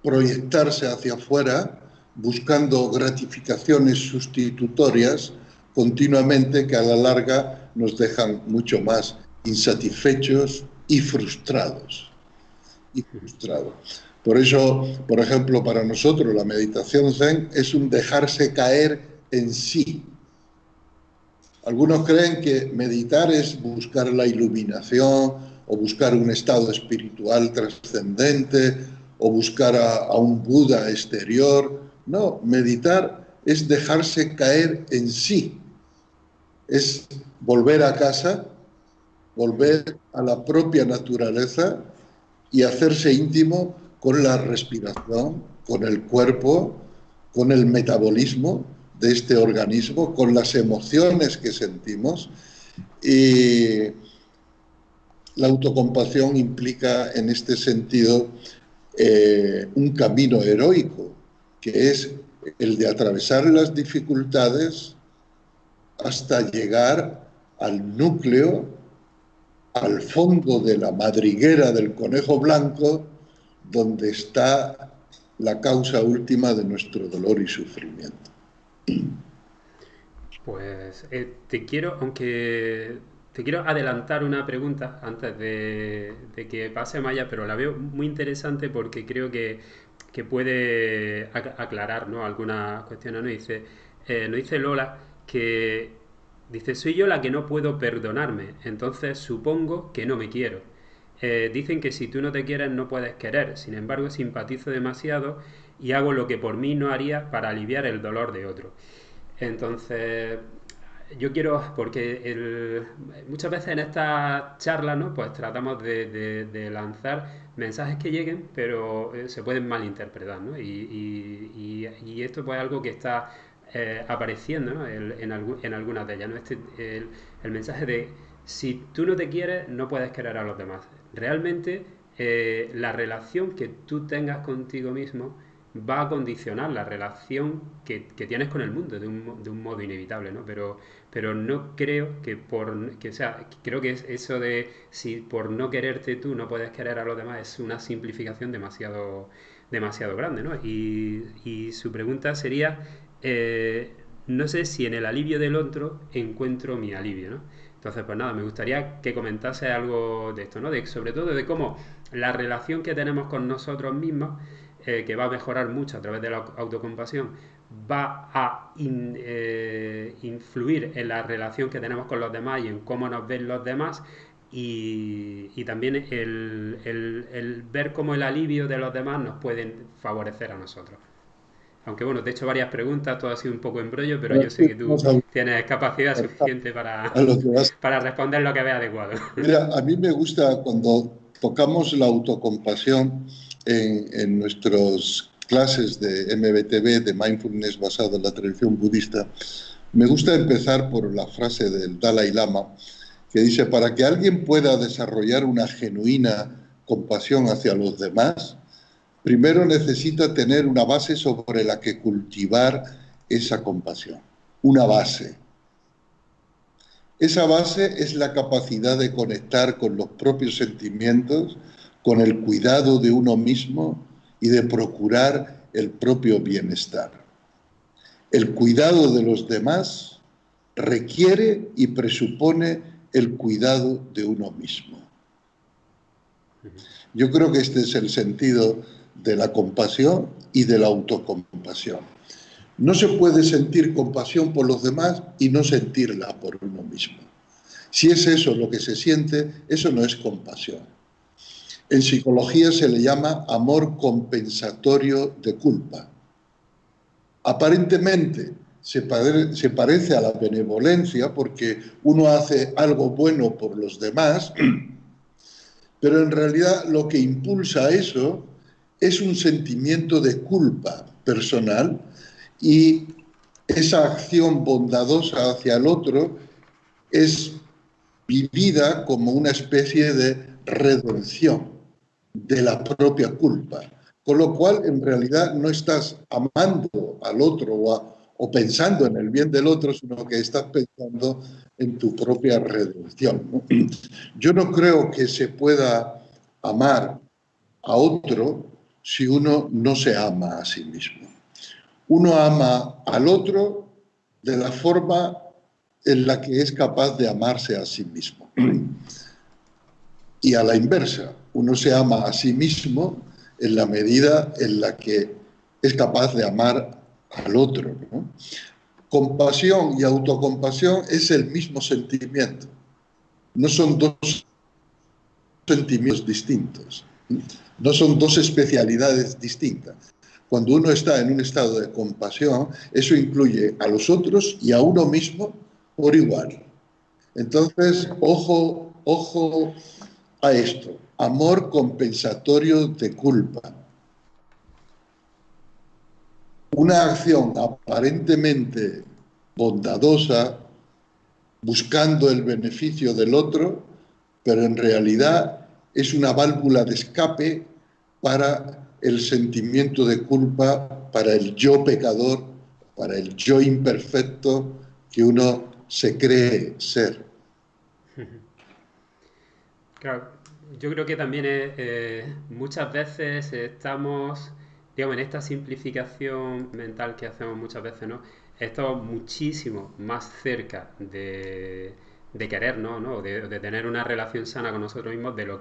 proyectarse hacia afuera buscando gratificaciones sustitutorias continuamente que a la larga nos dejan mucho más insatisfechos y frustrados. Por eso, por ejemplo, para nosotros la meditación Zen es un dejarse caer en sí. Algunos creen que meditar es buscar la iluminación o buscar un estado espiritual trascendente o buscar a un Buda exterior. No, meditar es dejarse caer en sí, es volver a casa, volver a la propia naturaleza y hacerse íntimo con la respiración, con el cuerpo, con el metabolismo de este organismo, con las emociones que sentimos. Y la autocompasión implica en este sentido un camino heroico, que es el de atravesar las dificultades hasta llegar al núcleo, al fondo de la madriguera del conejo blanco, donde está la causa última de nuestro dolor y sufrimiento. Pues aunque te quiero adelantar una pregunta antes de que pase Maya, pero la veo muy interesante porque creo que puede aclarar, ¿no? Algunas cuestiones. Nos dice Lola que dice, soy yo la que no puedo perdonarme, entonces supongo que no me quiero. Dicen que si tú no te quieres no puedes querer, sin embargo simpatizo demasiado y hago lo que por mí no haría para aliviar el dolor de otro. Entonces, yo quiero, porque muchas veces en estas charlas, ¿no? Pues tratamos de lanzar mensajes que lleguen, pero se pueden malinterpretar, ¿no? Y esto pues es algo que está apareciendo, ¿no? En algunas de ellas, ¿no? El mensaje de si tú no te quieres, no puedes querer a los demás. Realmente, la relación que tú tengas contigo mismo va a condicionar la relación que tienes con el mundo de un modo inevitable, ¿no? Pero no creo o sea, creo que es eso de si por no quererte tú no puedes querer a los demás es una simplificación demasiado grande, ¿no? Y su pregunta sería, eh, no sé si en el alivio del otro encuentro mi alivio, ¿no? Entonces, pues nada, me gustaría que comentase algo de esto, ¿no? De, sobre todo de cómo la relación que tenemos con nosotros mismos, que va a mejorar mucho a través de la autocompasión, va a influir en la relación que tenemos con los demás y en cómo nos ven los demás y también el ver cómo el alivio de los demás nos pueden favorecer a nosotros. Aunque bueno, te he hecho varias preguntas, todo ha sido un poco embrollo, pero Ahora yo sé sí, que tú vamos a, tienes capacidad suficiente para, a lo que vas. para responder lo que veas adecuado. Mira, a mí me gusta cuando tocamos la autocompasión en nuestras clases de MBTV, de mindfulness basado en la tradición budista. Me gusta empezar por la frase del Dalai Lama, que dice, para que alguien pueda desarrollar una genuina compasión hacia los demás, primero necesita tener una base sobre la que cultivar esa compasión, una base. Esa base es la capacidad de conectar con los propios sentimientos, con el cuidado de uno mismo y de procurar el propio bienestar. El cuidado de los demás requiere y presupone el cuidado de uno mismo. Yo creo que este es el sentido de la compasión y de la autocompasión. No se puede sentir compasión por los demás y no sentirla por uno mismo. Si es eso lo que se siente, eso no es compasión. En psicología se le llama amor compensatorio de culpa. Aparentemente se parece a la benevolencia porque uno hace algo bueno por los demás, pero en realidad lo que impulsa eso es un sentimiento de culpa personal y esa acción bondadosa hacia el otro es vivida como una especie de redención de la propia culpa. Con lo cual, en realidad, no estás amando al otro o pensando en el bien del otro, sino que estás pensando en tu propia redención, ¿no? Yo no creo que se pueda amar a otro si uno no se ama a sí mismo. Uno ama al otro de la forma en la que es capaz de amarse a sí mismo. Y a la inversa, uno se ama a sí mismo en la medida en la que es capaz de amar al otro, ¿no? Compasión y autocompasión es el mismo sentimiento. No son dos sentimientos distintos. No son dos especialidades distintas. Cuando uno está en un estado de compasión, eso incluye a los otros y a uno mismo por igual. Entonces, ojo a esto. Amor compensatorio de culpa. Una acción aparentemente bondadosa, buscando el beneficio del otro, pero en realidad es una válvula de escape para el sentimiento de culpa, para el yo pecador, para el yo imperfecto que uno se cree ser. Claro, yo creo que también muchas veces estamos, digamos, en esta simplificación mental que hacemos muchas veces, ¿no? Estamos muchísimo más cerca de querernos, ¿no? De tener una relación sana con nosotros mismos de lo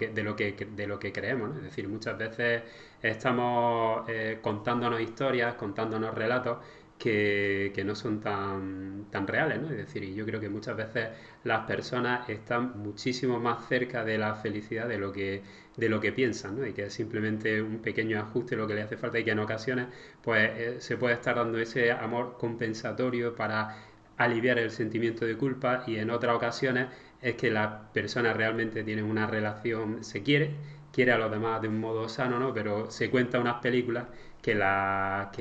que creemos, ¿no? Es decir, muchas veces estamos contándonos historias, contándonos relatos que no son tan reales, ¿no? Es decir, y yo creo que muchas veces las personas están muchísimo más cerca de la felicidad de lo que piensan, ¿no? Y que es simplemente un pequeño ajuste lo que le hace falta y que en ocasiones pues se puede estar dando ese amor compensatorio para aliviar el sentimiento de culpa y en otras ocasiones es que la persona realmente tiene una relación, quiere a los demás de un modo sano, ¿no? Pero se cuenta unas películas que la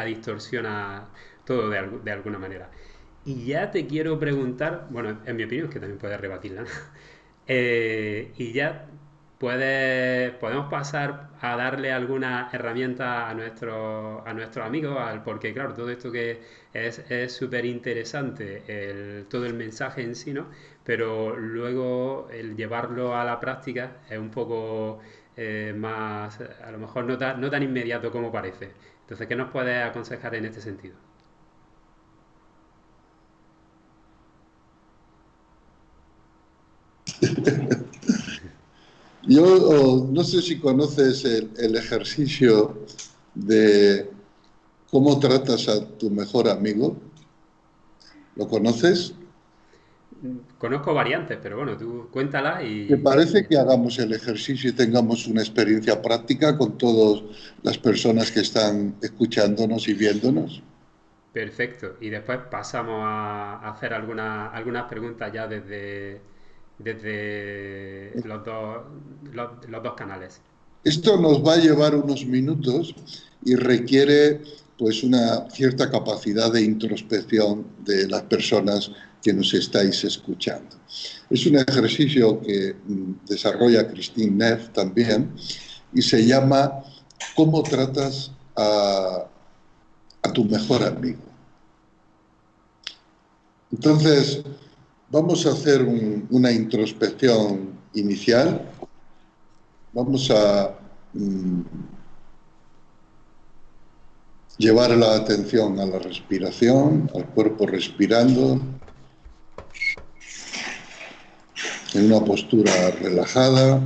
distorsiona todo de alguna manera. Y ya te quiero preguntar, bueno, en mi opinión, que también puedes rebatirla, ¿no? Y ya podemos pasar a darle alguna herramienta a nuestros amigos, porque claro, todo esto que es súper interesante, todo el mensaje en sí, ¿no? Pero luego el llevarlo a la práctica es un poco más, a lo mejor no tan inmediato como parece. Entonces, ¿qué nos puedes aconsejar en este sentido? Yo no sé si conoces el ejercicio de cómo tratas a tu mejor amigo. ¿Lo conoces? Conozco variantes, pero bueno, tú cuéntala ¿Te y... parece que hagamos el ejercicio y tengamos una experiencia práctica con todas las personas que están escuchándonos y viéndonos? Perfecto. Y después pasamos a hacer algunas preguntas ya desde los dos canales. Esto nos va a llevar unos minutos y requiere pues una cierta capacidad de introspección de las personas que nos estáis escuchando. Es un ejercicio que desarrolla Christine Neff también y se llama ¿Cómo tratas a tu mejor amigo? Entonces, vamos a hacer una introspección inicial. Vamos a llevar la atención a la respiración, al cuerpo respirando, en una postura relajada,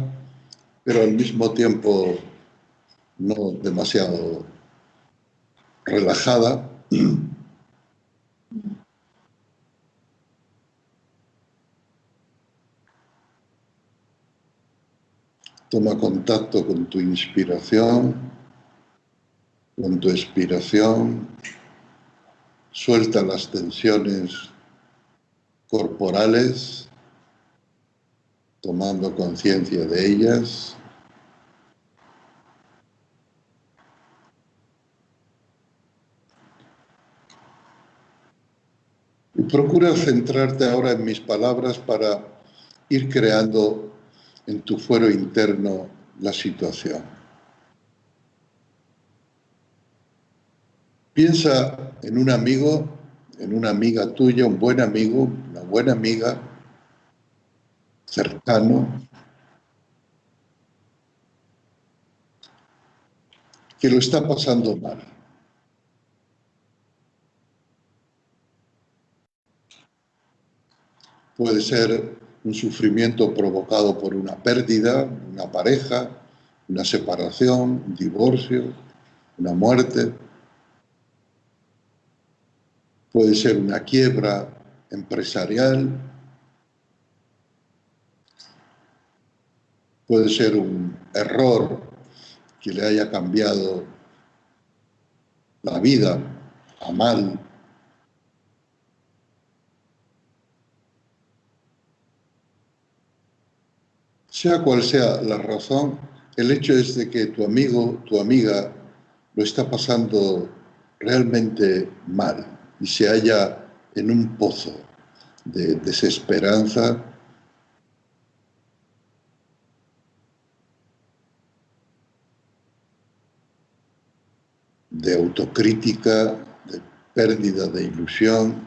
pero al mismo tiempo no demasiado relajada. Toma contacto con tu inspiración, con tu expiración, suelta las tensiones corporales, tomando conciencia de ellas. Y procura centrarte ahora en mis palabras para ir creando en tu fuero interno la situación. Piensa en un amigo, en una amiga tuya, un buen amigo, una buena amiga, cercano, que lo está pasando mal. Puede ser un sufrimiento provocado por una pérdida, una pareja, una separación, un divorcio, una muerte. Puede ser una quiebra empresarial, puede ser un error que le haya cambiado la vida a mal. Sea cual sea la razón, el hecho es de que tu amigo, tu amiga, lo está pasando realmente mal y se halla en un pozo de desesperanza, de autocrítica, de pérdida de ilusión.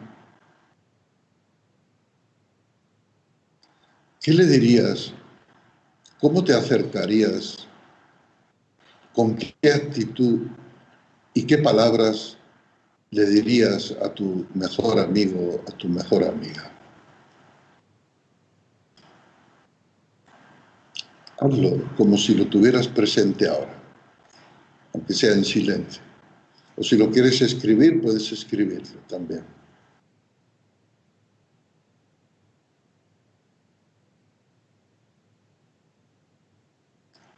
¿Qué le dirías? ¿Cómo te acercarías? ¿Con qué actitud y qué palabras le dirías a tu mejor amigo, a tu mejor amiga? Hazlo como si lo tuvieras presente ahora, aunque sea en silencio. O si lo quieres escribir, puedes escribirlo también.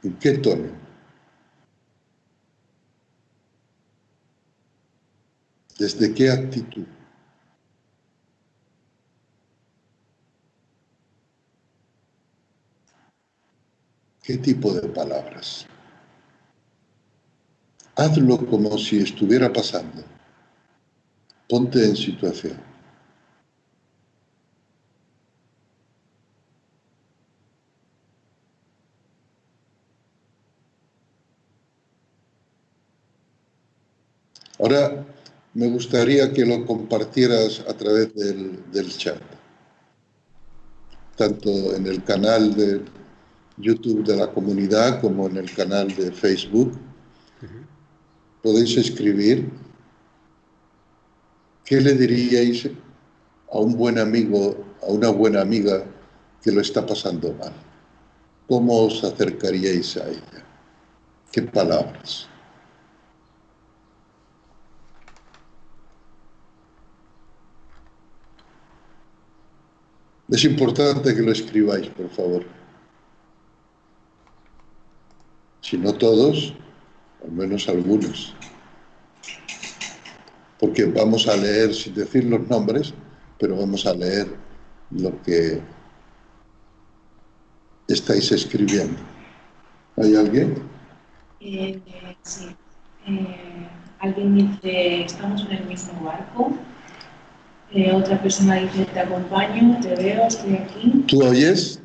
¿En qué tono? ¿Desde qué actitud? ¿Qué tipo de palabras? Hazlo como si estuviera pasando. Ponte en situación. Ahora me gustaría que lo compartieras a través del chat, tanto en el canal YouTube de la comunidad como en el canal de Facebook. Ujú. Podéis escribir qué le diríais a un buen amigo, a una buena amiga que lo está pasando mal. ¿Cómo os acercaríais a ella? ¿Qué palabras? Es importante que lo escribáis, por favor. Si no todos, al menos algunos. Porque vamos a leer, sin decir los nombres, pero vamos a leer lo que estáis escribiendo. ¿Hay alguien? Sí. Alguien dice, estamos en el mismo barco. Otra persona dice, te acompaño, te veo, estoy aquí. ¿Tú oyes?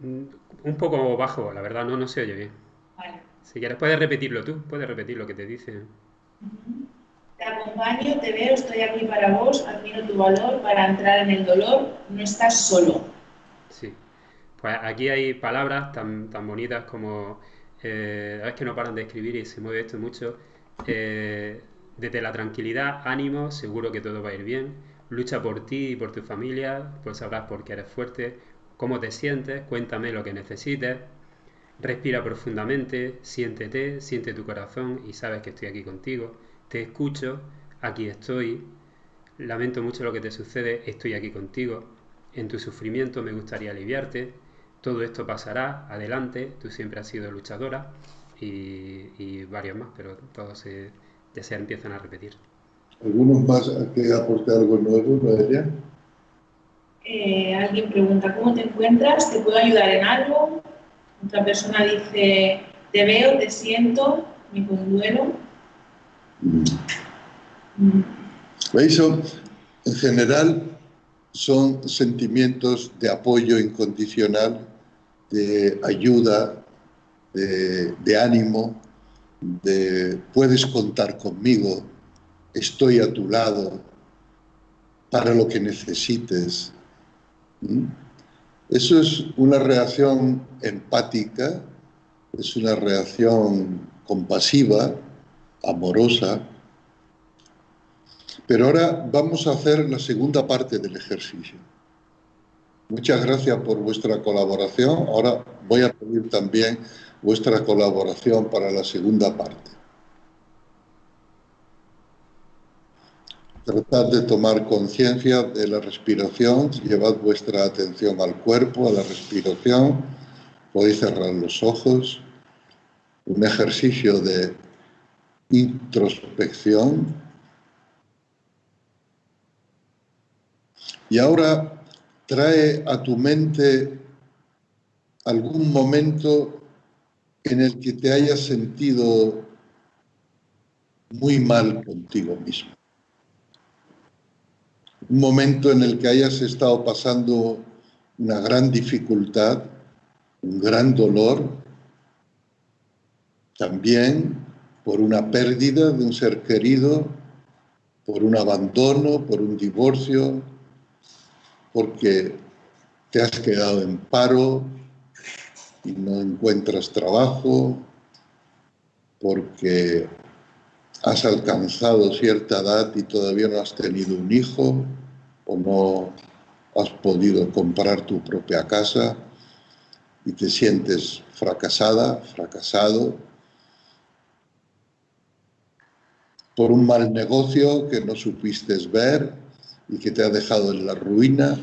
Mm, Un poco bajo, la verdad, no se oye bien. Vale. Si quieres, puedes repetirlo tú, puedes repetir lo que te dicen. Te acompaño, te veo, estoy aquí para vos, admiro tu valor para entrar en el dolor, no estás solo. Sí. Pues aquí hay palabras tan bonitas como, es que no paran de escribir y se mueve esto mucho. Eh, Desde la tranquilidad, ánimo, seguro que todo va a ir bien. Lucha por ti y por tu familia, pues sabrás por qué eres fuerte. ¿Cómo te sientes? Cuéntame lo que necesites. Respira profundamente, siéntete, siente tu corazón y sabes que estoy aquí contigo. Te escucho, aquí estoy. Lamento mucho lo que te sucede, estoy aquí contigo. En tu sufrimiento me gustaría aliviarte. Todo esto pasará, adelante, tú siempre has sido luchadora y varios más, pero todos ya se empiezan a repetir. ¿Algunos más a que aporte algo nuevo, Noelia? Alguien pregunta, ¿cómo te encuentras? ¿Te puedo ayudar en algo? Otra persona dice, te veo, te siento, me conduelo. ¿Veis? En general son sentimientos de apoyo incondicional, de ayuda, de ánimo, de puedes contar conmigo, estoy a tu lado para lo que necesites. ¿Mm? Eso es una reacción empática, es una reacción compasiva, amorosa. Pero ahora vamos a hacer la segunda parte del ejercicio. Muchas gracias por vuestra colaboración. Ahora voy a pedir también vuestra colaboración para la segunda parte. Tratad de tomar conciencia de la respiración, llevad vuestra atención al cuerpo, a la respiración, podéis cerrar los ojos, un ejercicio de introspección. Y ahora trae a tu mente algún momento en el que te hayas sentido muy mal contigo mismo. Un momento en el que hayas estado pasando una gran dificultad, un gran dolor, también por una pérdida de un ser querido, por un abandono, por un divorcio, porque te has quedado en paro y no encuentras trabajo, porque has alcanzado cierta edad y todavía no has tenido un hijo o no has podido comprar tu propia casa y te sientes fracasada, fracasado por un mal negocio que no supiste ver y que te ha dejado en la ruina,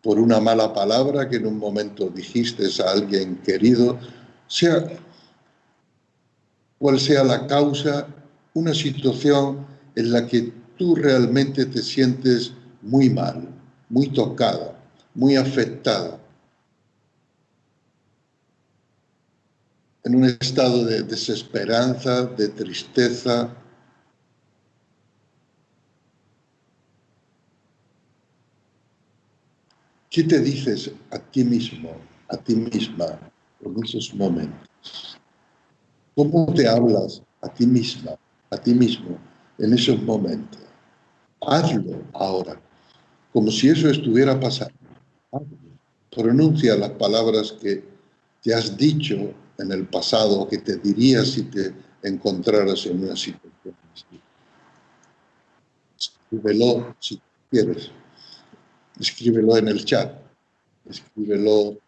por una mala palabra que en un momento dijiste a alguien querido, sea cual sea la causa, una situación en la que tú realmente te sientes muy mal, muy tocada, muy afectada, en un estado de desesperanza, de tristeza. ¿Qué te dices a ti mismo, a ti misma en esos momentos? ¿Cómo te hablas a ti misma, a ti mismo en esos momentos? Hazlo ahora, como si eso estuviera pasando. Hazlo. pronuncia las palabras que te has dicho en el pasado o que te dirías si te encontraras en una situación así. Escríbelo si quieres. Escríbelo en el chat. Escríbelo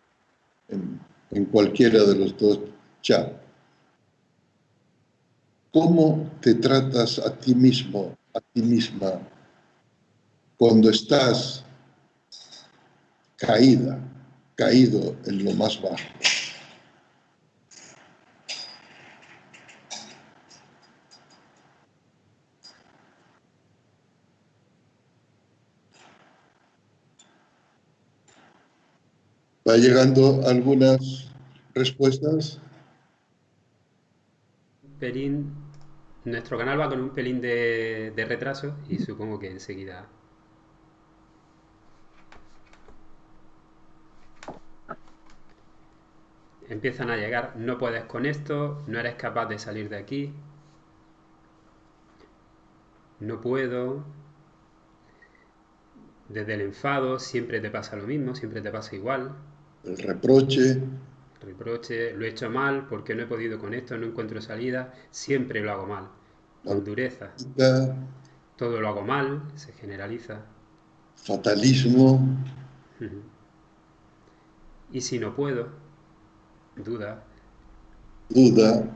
en cualquiera de los dos chats. ¿Cómo te tratas a ti mismo, a ti misma, cuando estás caído en lo más bajo? Va llegando algunas respuestas. Pelín, nuestro canal va con un pelín de retraso y supongo que enseguida empiezan a llegar. No puedes con esto, no eres capaz de salir de aquí, no puedo. Desde el enfado siempre te pasa lo mismo, siempre te pasa igual. El reproche, Reproche, lo he hecho mal, porque no he podido con esto, no encuentro salida, siempre lo hago mal. la Con dureza, autocrítica, todo lo hago mal, se generaliza. fatalismo, Y si no puedo, duda, duda. lo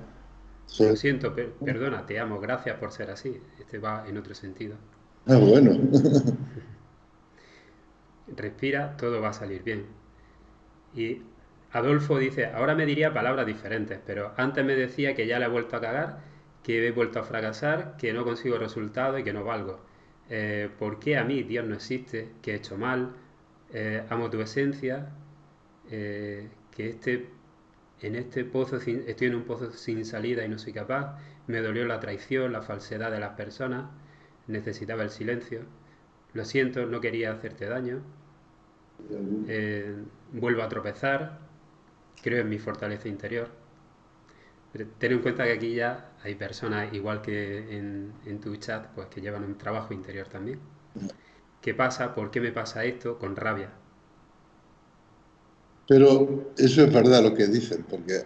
Son- siento, perdona, te amo, gracias por ser así. Este va en otro sentido. Ah, bueno. Respira, todo va a salir bien. Y Adolfo dice, ahora me diría palabras diferentes, pero antes me decía que ya le he vuelto a cagar, que he vuelto a fracasar, que no consigo resultados y que no valgo. ¿Por qué a mí Dios no existe? ¿Que he hecho mal? Amo tu esencia, que en este pozo estoy en un pozo sin salida y no soy capaz. Me dolió la traición, la falsedad de las personas, necesitaba el silencio. Lo siento, no quería hacerte daño. Vuelvo a tropezar, creo en mi fortaleza interior. Pero ten en cuenta que aquí ya hay personas, igual que en tu chat, pues que llevan un trabajo interior también. ¿Qué pasa? ¿Por qué me pasa esto? Con rabia. Pero eso es verdad lo que dicen, porque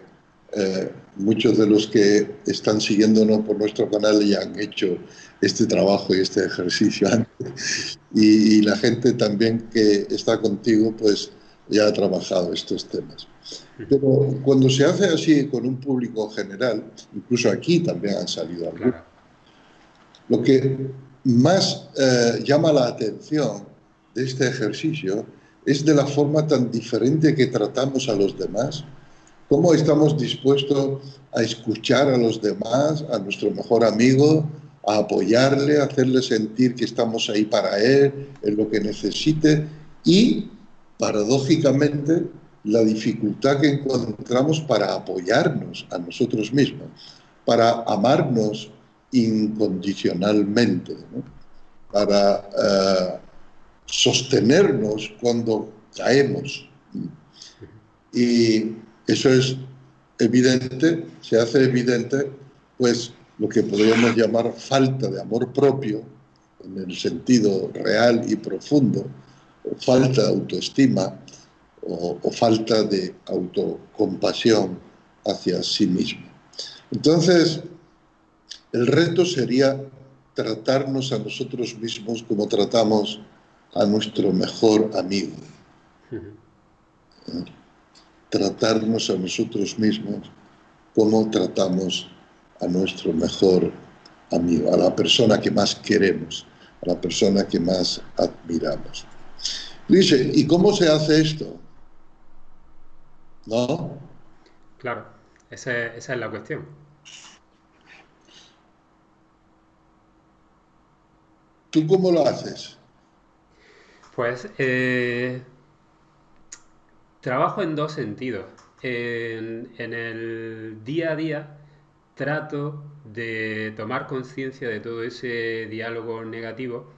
muchos de los que están siguiéndonos por nuestro canal ya han hecho este trabajo y este ejercicio antes. Y la gente también que está contigo, pues ya ha trabajado estos temas. Pero cuando se hace así con un público general, incluso aquí también han salido algunos, Claro, lo que más llama la atención de este ejercicio es de la forma tan diferente que tratamos a los demás, cómo estamos dispuestos a escuchar a los demás, a nuestro mejor amigo, a apoyarle, a hacerle sentir que estamos ahí para él, en lo que necesite, y paradójicamente la dificultad que encontramos para apoyarnos a nosotros mismos, para amarnos incondicionalmente, ¿no? Para sostenernos cuando caemos. Y eso es evidente, se hace evidente, pues lo que podríamos llamar falta de amor propio, en el sentido real y profundo, o falta de autoestima, o falta de autocompasión hacia sí mismo. Entonces, el reto sería tratarnos a nosotros mismos como tratamos a nuestro mejor amigo. Tratarnos a nosotros mismos como tratamos a nuestro mejor amigo, a la persona que más queremos, a la persona que más admiramos. Dice, ¿y cómo se hace esto? ¿No? claro, esa es la cuestión. ¿Tú cómo lo haces? Pues trabajo en dos sentidos. En el día a día trato de tomar conciencia de todo ese diálogo negativo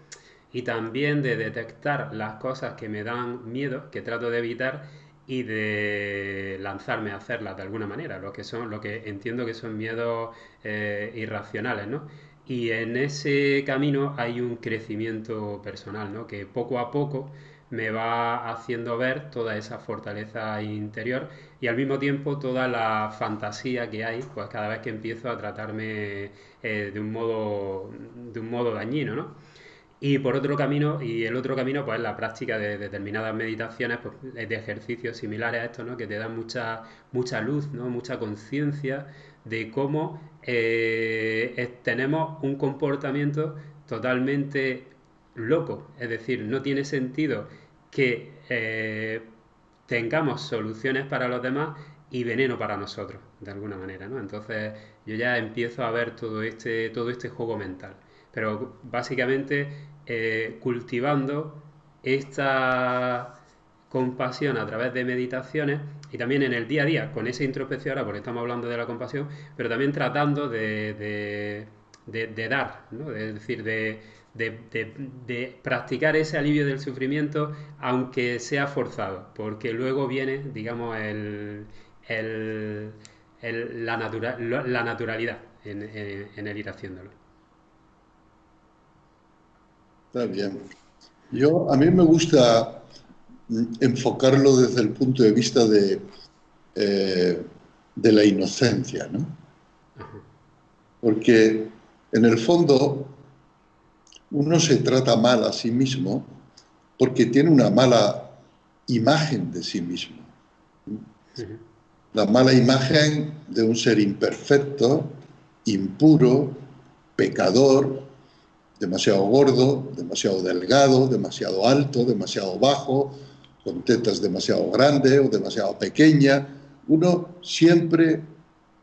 y también de detectar las cosas que me dan miedo, que trato de evitar y de lanzarme a hacerlas de alguna manera, lo que entiendo que son miedos irracionales, ¿no? Y en ese camino hay un crecimiento personal, ¿no? Que poco a poco me va haciendo ver toda esa fortaleza interior y al mismo tiempo toda la fantasía que hay, pues cada vez que empiezo a tratarme de un modo dañino, ¿no? Y por otro camino, y el otro camino, pues la práctica de determinadas meditaciones, pues, de ejercicios similares a estos, ¿no? Que te dan mucha luz, ¿no? Mucha conciencia de cómo tenemos un comportamiento totalmente loco. Es decir, no tiene sentido que tengamos soluciones para los demás y veneno para nosotros, de alguna manera, ¿no? Entonces yo ya empiezo a ver todo este juego mental. Pero básicamente cultivando esta compasión a través de meditaciones y también en el día a día, con esa introspección, ahora porque estamos hablando de la compasión, pero también tratando de dar, ¿no? Es decir, de practicar ese alivio del sufrimiento, aunque sea forzado, porque luego viene, digamos, el- la naturalidad en el ir haciéndolo. Está bien. A mí me gusta enfocarlo desde el punto de vista eh, de la inocencia, ¿no? Porque en el fondo uno se trata mal a sí mismo porque tiene una mala imagen de sí mismo. La mala imagen de un ser imperfecto, impuro, pecador, demasiado gordo, demasiado delgado, demasiado alto, demasiado bajo, con tetas demasiado grandes o demasiado pequeñas. Uno siempre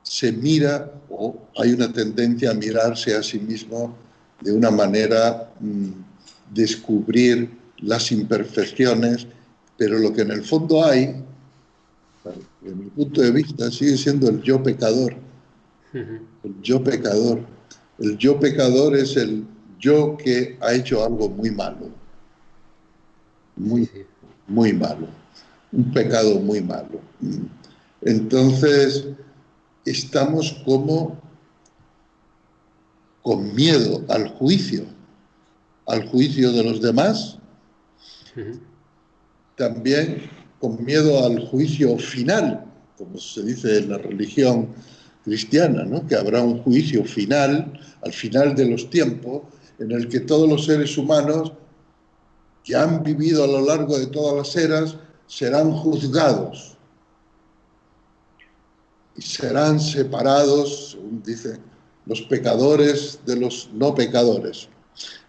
se mira o hay una tendencia a mirarse a sí mismo de una manera, descubrir las imperfecciones, pero lo que en el fondo hay, desde mi punto de vista, sigue siendo el yo pecador. El yo pecador. El yo pecador es el yo que ha hecho algo muy malo, Sí, muy, sí. muy malo, un pecado muy malo. Entonces, estamos como con miedo al juicio de los demás, también con miedo al juicio final, como se dice en la religión cristiana, ¿no? Que habrá un juicio final, al final de los tiempos, en el que todos los seres humanos que han vivido a lo largo de todas las eras serán juzgados y serán separados, según dicen, los pecadores de los no pecadores.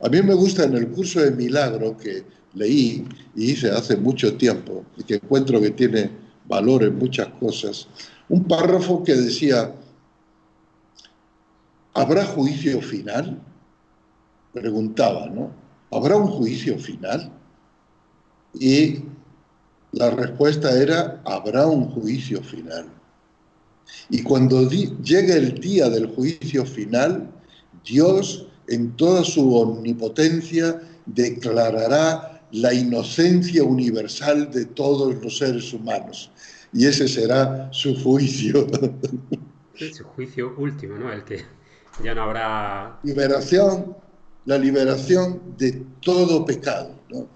A mí me gusta en el curso de milagro que leí y hice hace mucho tiempo y que encuentro que tiene valor en muchas cosas, un párrafo que decía, ¿habrá juicio final? Preguntaba, ¿no? ¿Habrá un juicio final? Y la respuesta era, habrá un juicio final. Y cuando llegue el día del juicio final, Dios, en toda su omnipotencia, declarará la inocencia universal de todos los seres humanos. Y ese será su juicio. Es su juicio último, ¿no? El que ya no habrá... Liberación, la liberación de todo pecado, ¿no?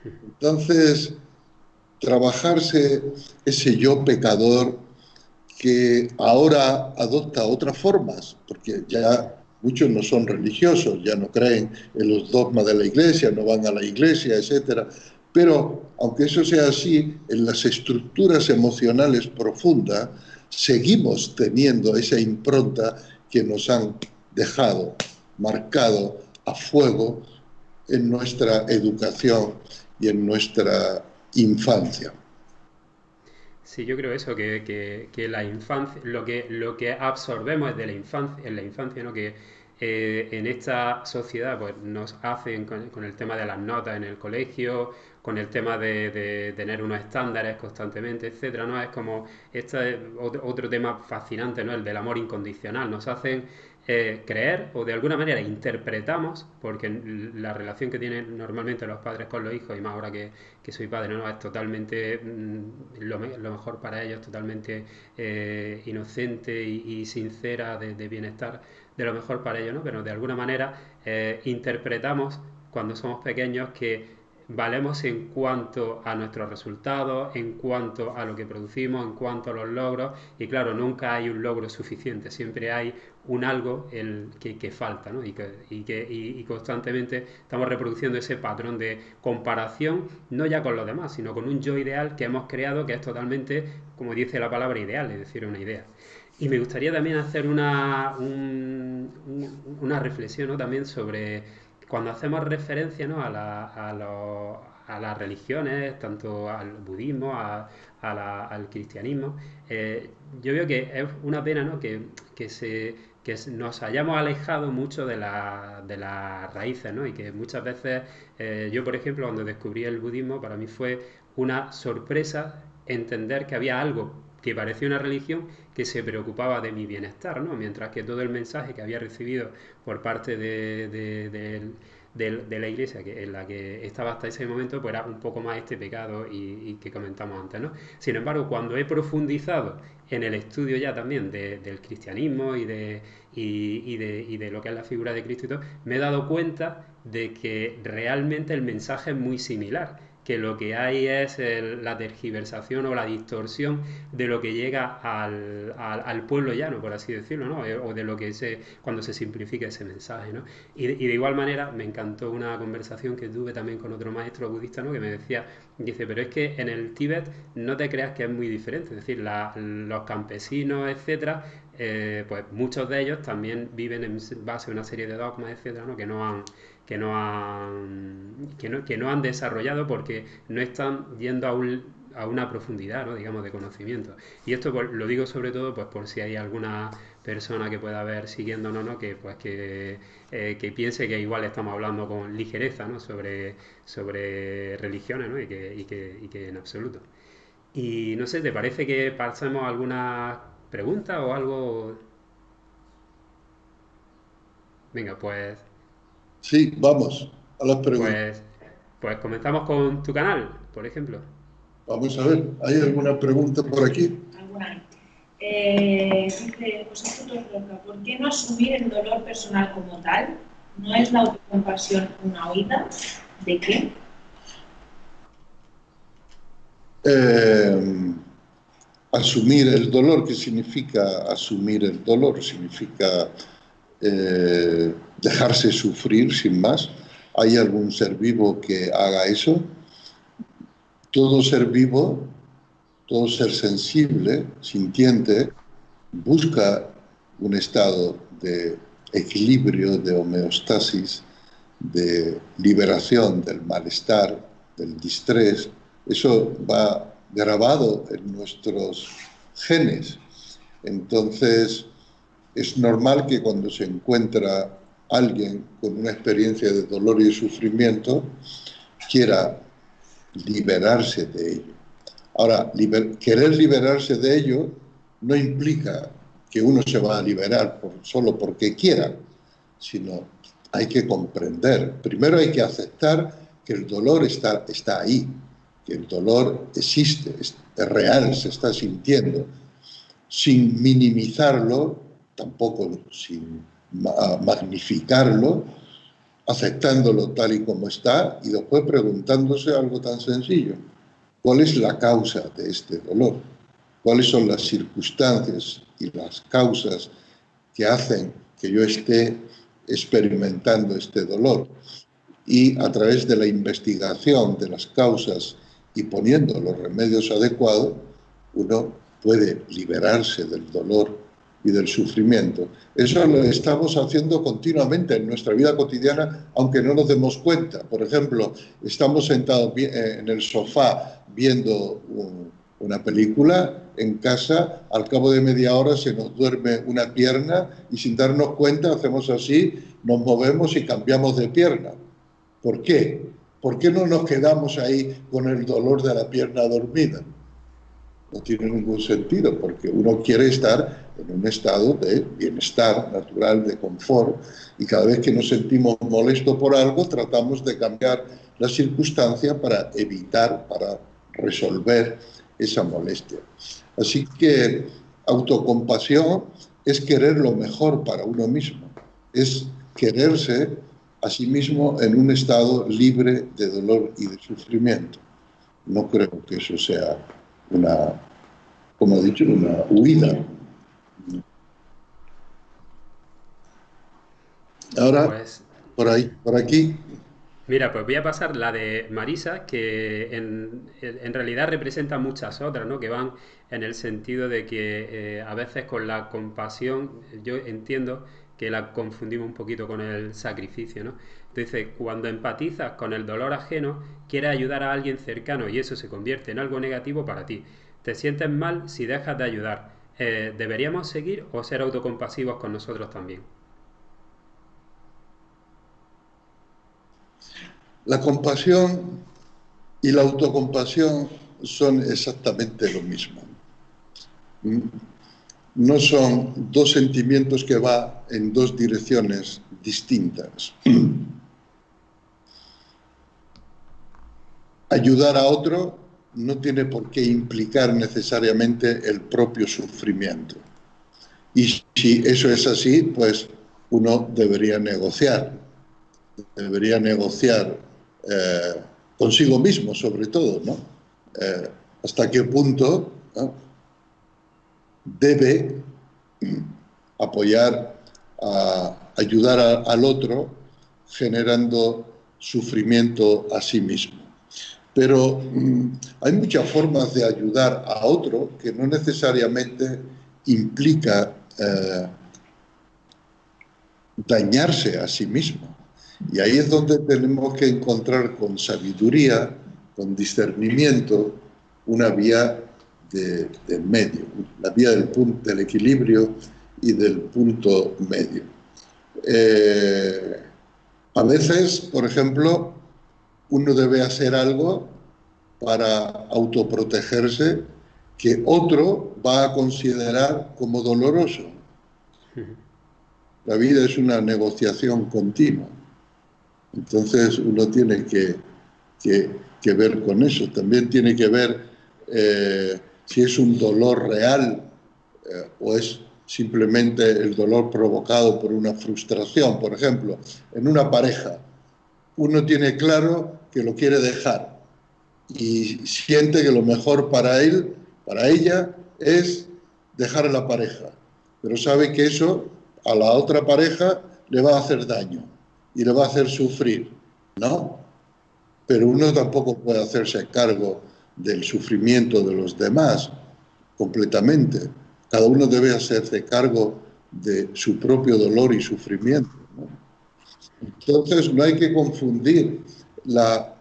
Entonces, trabajarse ese yo pecador que ahora adopta otras formas, porque ya muchos no son religiosos, ya no creen en los dogmas de la iglesia, no van a la iglesia, etcétera. Pero aunque eso sea así, en las estructuras emocionales profundas seguimos teniendo esa impronta que nos han dejado marcado a fuego en nuestra educación y en nuestra infancia. Sí, yo creo eso, que la infancia, lo que absorbemos de la infancia, en la infancia, ¿no? Que en esta sociedad pues nos hacen con el tema de las notas en el colegio, con el tema de tener unos estándares constantemente, etcétera, ¿no? Es como este es otro tema fascinante, ¿no? El del amor incondicional. Nos hacen creer o de alguna manera interpretamos, porque la relación que tienen normalmente los padres con los hijos, y más ahora que soy padre, ¿no? Es totalmente lo mejor para ellos, totalmente inocente y sincera de bienestar, de lo mejor para ellos, ¿no? Pero de alguna manera interpretamos cuando somos pequeños que valemos en cuanto a nuestros resultados, en cuanto a lo que producimos, en cuanto a los logros, y claro, nunca hay un logro suficiente, siempre hay un algo que falta, ¿no? Y constantemente estamos reproduciendo ese patrón de comparación, no ya con los demás, sino con un yo ideal que hemos creado, que es totalmente, como dice la palabra, ideal, es decir, una idea. Y me gustaría también hacer una reflexión, ¿no? También sobre cuando hacemos referencia, ¿no? A las religiones, tanto al budismo, al cristianismo. Yo veo que es una pena, ¿no? Que nos hayamos alejado mucho de las raíces, ¿no? Y que muchas veces, yo por ejemplo, cuando descubrí el budismo, para mí fue una sorpresa entender que había algo que parecía una religión que se preocupaba de mi bienestar, ¿no? Mientras que todo el mensaje que había recibido por parte de la iglesia en la que estaba hasta ese momento, pues era un poco más este pecado y que comentamos antes, ¿no? Sin embargo, cuando he profundizado en el estudio ya también del cristianismo y de lo que es la figura de Cristo y todo, me he dado cuenta de que realmente el mensaje es muy similar, que lo que hay es la tergiversación o la distorsión de lo que llega al pueblo llano, por así decirlo, ¿no? O de lo que cuando se simplifica ese mensaje, ¿no? Y de igual manera me encantó una conversación que tuve también con otro maestro budista, ¿no? Que me decía, dice, pero es que en el Tíbet no te creas que es muy diferente, es decir, los campesinos, etcétera, pues muchos de ellos también viven en base a una serie de dogmas, etcétera, ¿no? Que no han desarrollado porque no están yendo a una profundidad, ¿no? Digamos, de conocimiento. Y esto pues, lo digo sobre todo pues por si hay alguna persona que pueda ver siguiéndonos, ¿no? Que piense que igual estamos hablando con ligereza, ¿no? Sobre religiones, ¿no? Y que en absoluto. Y no sé, ¿te parece que pasemos a alguna pregunta o algo? Venga, Sí, vamos a las preguntas. pues, pues comenzamos con tu canal, por ejemplo. Vamos a ver, ¿hay alguna pregunta por aquí? Alguna hay. Dice José Roca, ¿por qué no asumir el dolor personal como tal? ¿No es la autocompasión una huida? ¿De qué? Asumir el dolor. ¿Qué significa asumir el dolor? Significa dejarse sufrir sin más. ¿Hay algún ser vivo que haga eso? Todo ser vivo, todo ser sensible, sintiente, busca un estado de equilibrio, de homeostasis, de liberación del malestar, del distrés. Eso va grabado en nuestros genes. Entonces, es normal que cuando se encuentra alguien con una experiencia de dolor y sufrimiento, quiera liberarse de ello. Ahora, querer liberarse de ello no implica que uno se va a liberar solo porque quiera, sino hay que comprender. Primero hay que aceptar que el dolor está ahí, que el dolor existe, es real, se está sintiendo, sin minimizarlo, tampoco sin magnificarlo, aceptándolo tal y como está y después preguntándose algo tan sencillo. ¿Cuál es la causa de este dolor? ¿Cuáles son las circunstancias y las causas que hacen que yo esté experimentando este dolor? Y a través de la investigación de las causas y poniendo los remedios adecuados, uno puede liberarse del dolor y del sufrimiento. Eso lo estamos haciendo continuamente en nuestra vida cotidiana, aunque no nos demos cuenta. Por ejemplo, estamos sentados en el sofá viendo una película en casa, al cabo de media hora se nos duerme una pierna y sin darnos cuenta hacemos así, nos movemos y cambiamos de pierna. ¿Por qué? ¿Por qué no nos quedamos ahí con el dolor de la pierna dormida? No tiene ningún sentido, porque uno quiere estar en un estado de bienestar natural, de confort, y cada vez que nos sentimos molestos por algo, tratamos de cambiar la circunstancia para evitar, para resolver esa molestia. Así que autocompasión es querer lo mejor para uno mismo, es quererse a sí mismo en un estado libre de dolor y de sufrimiento. No creo que eso sea una, como he dicho, una huida. Ahora, Pues por ahí, por aquí, mira, pues voy a pasar la de Marisa, que en realidad representa muchas otras, ¿no? Que van en el sentido de que a veces con la compasión, yo entiendo que la confundimos un poquito con el sacrificio, ¿no? Entonces, cuando empatizas con el dolor ajeno, quieres ayudar a alguien cercano y eso se convierte en algo negativo para ti. Te sientes mal si dejas de ayudar. ¿Deberíamos seguir o ser autocompasivos con nosotros también? la compasión y la autocompasión son exactamente lo mismo. No son dos sentimientos que van en dos direcciones distintas. Ayudar a otro no tiene por qué implicar necesariamente el propio sufrimiento. Y si eso es así, pues uno debería negociar consigo mismo, sobre todo, ¿no? Hasta qué punto, ¿no?, debe apoyar, ayudar al otro generando sufrimiento a sí mismo. Pero hay muchas formas de ayudar a otro que no necesariamente implica dañarse a sí mismo. Y ahí es donde tenemos que encontrar con sabiduría, con discernimiento, una vía del medio, la vía del equilibrio y del punto medio. A veces, por ejemplo, uno debe hacer algo para autoprotegerse que otro va a considerar como doloroso. La vida es una negociación continua. Entonces uno tiene que ver con eso. También tiene que ver si es un dolor real o es simplemente el dolor provocado por una frustración. Por ejemplo, en una pareja, uno tiene claro que lo quiere dejar y siente que lo mejor para él, para ella, es dejar a la pareja. Pero sabe que eso a la otra pareja le va a hacer daño y le va a hacer sufrir, ¿no? Pero uno tampoco puede hacerse cargo del sufrimiento de los demás completamente. Cada uno debe hacerse cargo de su propio dolor y sufrimiento, ¿no? Entonces no hay que confundir la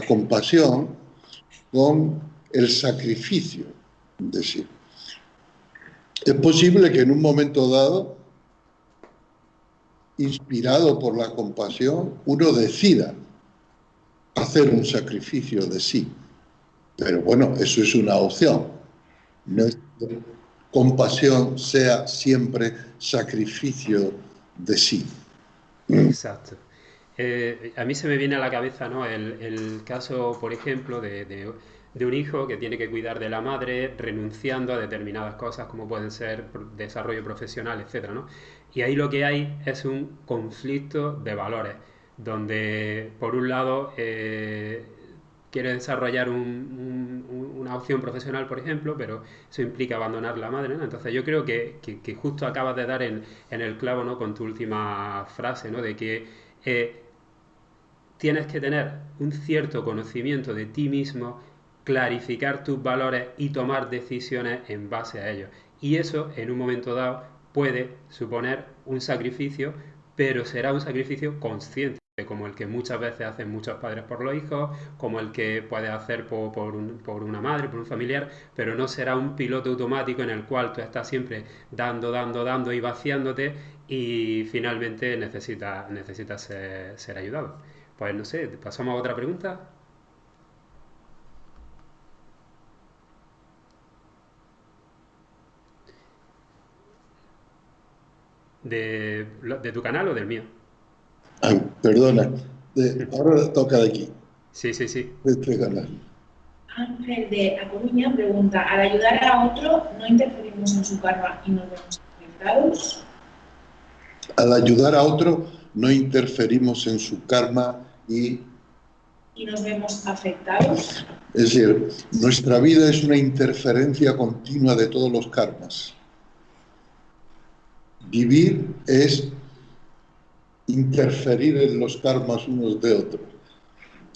compasión con el sacrificio de sí. Es posible que en un momento dado, inspirado por la compasión, uno decida hacer un sacrificio de sí. Pero bueno, eso es una opción. No es que compasión sea siempre sacrificio de sí. Exacto. A mí se me viene a la cabeza, ¿no? El caso, por ejemplo, de un hijo que tiene que cuidar de la madre renunciando a determinadas cosas como pueden ser desarrollo profesional, etcétera, ¿no? Y ahí lo que hay es un conflicto de valores, donde por un lado quiere desarrollar una opción profesional, por ejemplo, pero eso implica abandonar la madre, ¿no? Entonces yo creo que justo acabas de dar en el clavo, ¿no? Con tu última frase, ¿no? De que eh, tienes que tener un cierto conocimiento de ti mismo, clarificar tus valores y tomar decisiones en base a ellos. Y eso, en un momento dado, puede suponer un sacrificio, pero será un sacrificio consciente, como el que muchas veces hacen muchos padres por los hijos, como el que puedes hacer por una madre, por un familiar, pero no será un piloto automático en el cual tú estás siempre dando y vaciándote y finalmente necesitas ser ayudado. Pues no sé, pasamos a otra pregunta. ¿De tu canal o del mío? Ay, perdona, ahora toca de aquí, Sí, sí, sí. de este canal. Ángel de A Coruña pregunta, al ayudar a otro, ¿no interferimos en su karma y nos vemos afectados? Al ayudar a otro, no interferimos en su karma y nos vemos afectados. Es decir, nuestra vida es una interferencia continua de todos los karmas. Vivir es interferir en los karmas unos de otros.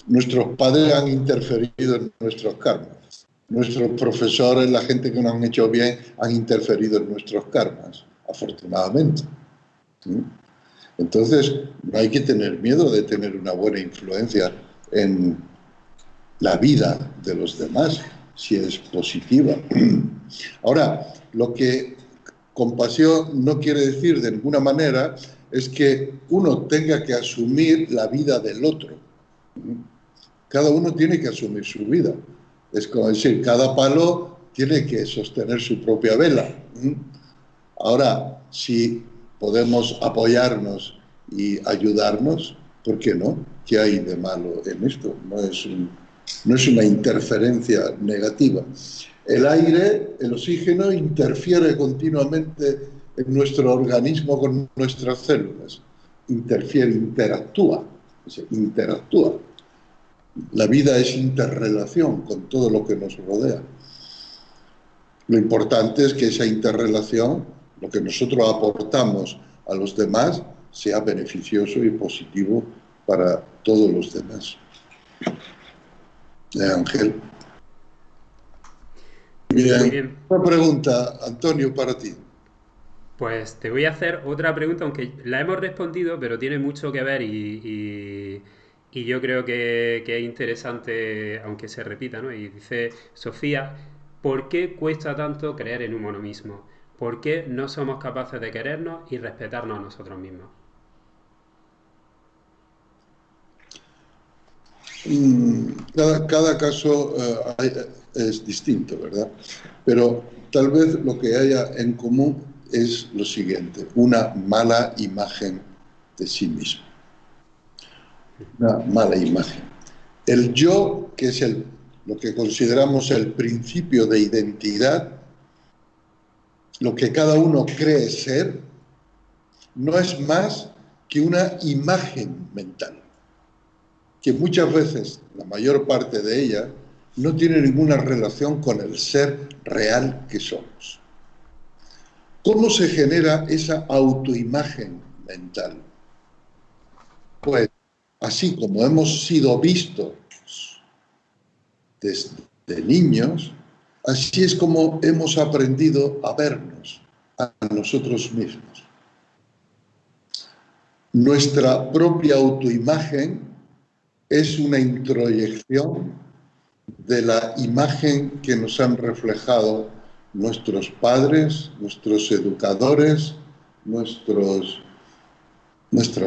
Nuestros padres han interferido en nuestros karmas. Nuestros profesores, la gente que nos han hecho bien, han interferido en nuestros karmas, afortunadamente. ¿Sí? Entonces, no hay que tener miedo de tener una buena influencia en la vida de los demás, si es positiva. Ahora, lo que compasión no quiere decir de ninguna manera es que uno tenga que asumir la vida del otro. Cada uno tiene que asumir su vida. Es como decir, cada palo tiene que sostener su propia vela. Ahora, si podemos apoyarnos y ayudarnos, ¿por qué no? ¿Qué hay de malo en esto? No es una interferencia negativa. El aire, el oxígeno, interfiere continuamente en nuestro organismo con nuestras células. Interactúa. La vida es interrelación con todo lo que nos rodea. Lo importante es que esa interrelación, lo que nosotros aportamos a los demás, sea beneficioso y positivo para todos los demás. Ángel. Bien. Muy bien. Una pregunta, Antonio, para ti. Pues te voy a hacer otra pregunta, aunque la hemos respondido, pero tiene mucho que ver y yo creo que es interesante, aunque se repita, ¿no? Y dice Sofía, ¿por qué cuesta tanto creer en uno mismo? ¿Por qué no somos capaces de querernos y respetarnos a nosotros mismos? Cada caso es distinto, ¿verdad? Pero tal vez lo que haya en común es lo siguiente: una mala imagen de sí mismo. Una mala imagen. El yo, que es lo que consideramos el principio de identidad, lo que cada uno cree ser, no es más que una imagen mental, que muchas veces, la mayor parte de ella, no tiene ninguna relación con el ser real que somos. ¿Cómo se genera esa autoimagen mental? Pues, así como hemos sido vistos desde niños, así es como hemos aprendido a vernos a nosotros mismos. Nuestra propia autoimagen es una introyección de la imagen que nos han reflejado nuestros padres, nuestros educadores, nuestra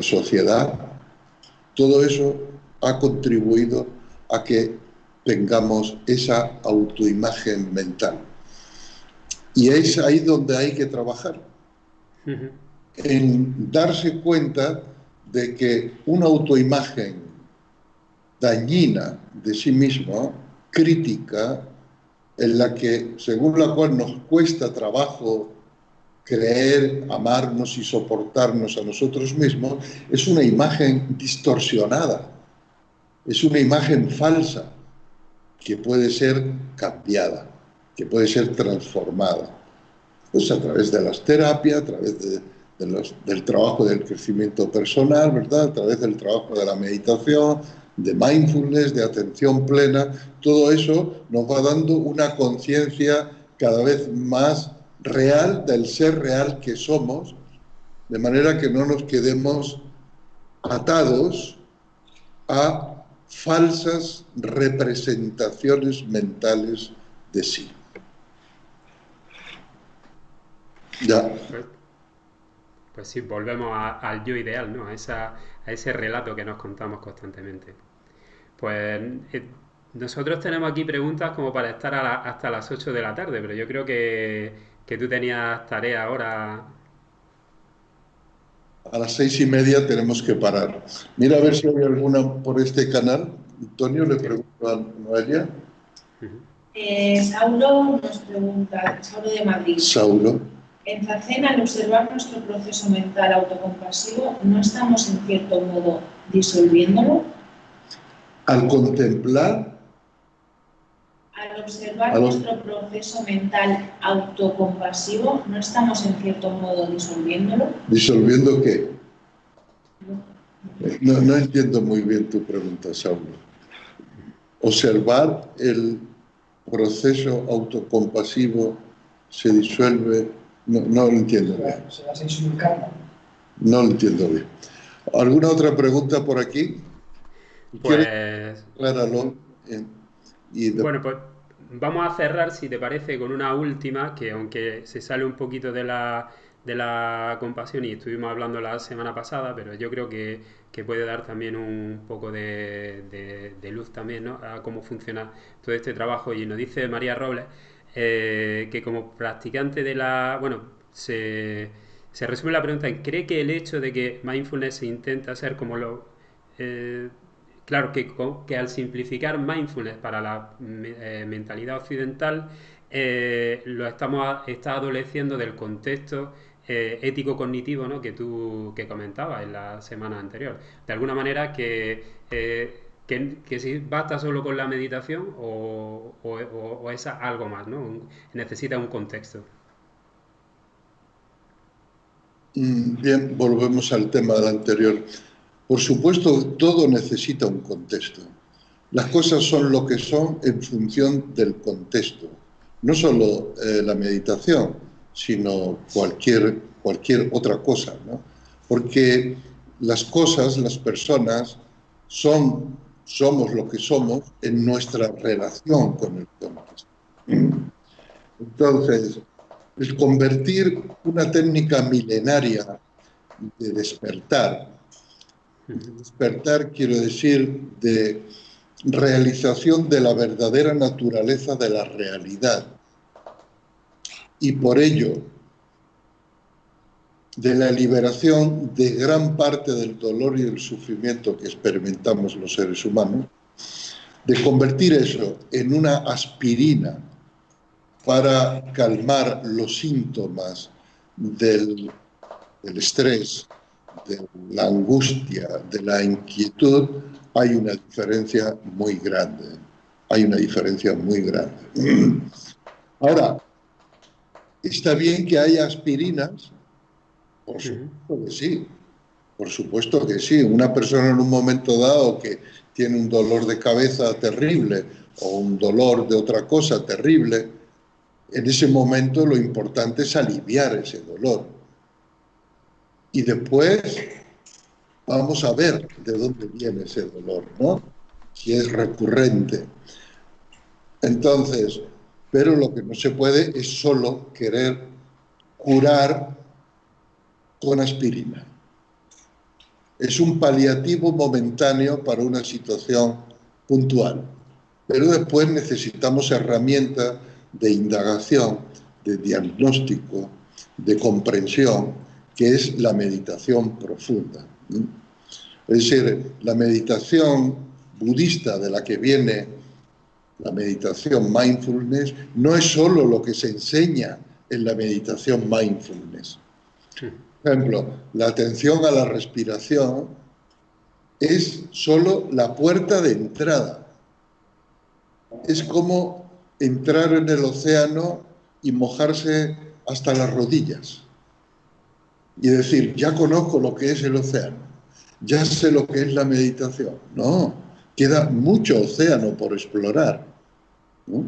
sociedad. Todo eso ha contribuido a que tengamos esa autoimagen mental. Y es ahí donde hay que trabajar, en darse cuenta de que una autoimagen dañina de sí mismo, crítica, en la que, según la cual nos cuesta trabajo creer, amarnos y soportarnos a nosotros mismos, es una imagen distorsionada, es una imagen falsa que puede ser cambiada, que puede ser transformada. Pues a través de las terapias, a través del trabajo del crecimiento personal, ¿verdad? A través del trabajo de la meditación, de mindfulness, de atención plena. Todo eso nos va dando una conciencia cada vez más real del ser real que somos, de manera que no nos quedemos atados a falsas representaciones mentales de sí. Ya. Pues sí, volvemos al yo ideal, ¿no? A ese relato que nos contamos constantemente. Pues nosotros tenemos aquí preguntas como para estar hasta las 8 de la tarde, pero yo creo que tú tenías tarea ahora. A las 6:30 tenemos que parar. Mira a ver si hay alguna por este canal. Antonio, le pregunto a Noelia. Saulo nos pregunta, Saulo de Madrid. Saulo. En Zacena, al observar nuestro proceso mental autocompasivo, ¿no estamos en cierto modo disolviéndolo? Al contemplar, Al observar nuestro proceso mental autocompasivo, ¿no estamos en cierto modo disolviéndolo? ¿disolviendo qué? No entiendo muy bien tu pregunta, Saulo. Observar el proceso autocompasivo se disuelve, no lo entiendo bien. Se va insulcando. No lo entiendo bien. ¿Alguna otra pregunta por aquí? Pues, Acláralo. bueno, pues vamos a cerrar, si te parece, con una última, que aunque se sale un poquito de la compasión y estuvimos hablando la semana pasada, pero yo creo que puede dar también un poco de luz también, ¿no?, a cómo funciona todo este trabajo. Y nos dice María Robles que como practicante de la... Bueno, se resume la pregunta en: ¿cree que el hecho de que mindfulness se intenta hacer como lo... claro, que al simplificar mindfulness para la mentalidad occidental, está adoleciendo del contexto ético-cognitivo, ¿no?, que comentabas en la semana anterior? De alguna manera que si basta solo con la meditación o es algo más, ¿no? Necesita un contexto. Bien, volvemos al tema del anterior. Por supuesto, todo necesita un contexto. Las cosas son lo que son en función del contexto. No solo la meditación, sino cualquier otra cosa, ¿no? Porque las cosas, las personas, somos lo que somos en nuestra relación con el contexto. Entonces, el convertir una técnica milenaria de despertar quiero decir de realización de la verdadera naturaleza de la realidad, y por ello de la liberación de gran parte del dolor y del sufrimiento que experimentamos los seres humanos, de convertir eso en una aspirina para calmar los síntomas del estrés, de la angustia, de la inquietud, hay una diferencia muy grande. Hay una diferencia muy grande. Ahora, ¿está bien que haya aspirinas? Por supuesto que sí. Por supuesto que sí. Una persona en un momento dado que tiene un dolor de cabeza terrible o un dolor de otra cosa terrible, en ese momento lo importante es aliviar ese dolor. Y después vamos a ver de dónde viene ese dolor, ¿no? Si es recurrente. Entonces, pero lo que no se puede es solo querer curar con aspirina. Es un paliativo momentáneo para una situación puntual. Pero después necesitamos herramientas de indagación, de diagnóstico, de comprensión, que es la meditación profunda. Es decir, la meditación budista de la que viene la meditación mindfulness no es solo lo que se enseña en la meditación mindfulness. Por ejemplo, la atención a la respiración es solo la puerta de entrada. Es como entrar en el océano y mojarse hasta las rodillas y decir, ya conozco lo que es el océano, ya sé lo que es la meditación. No, queda mucho océano por explorar, ¿no?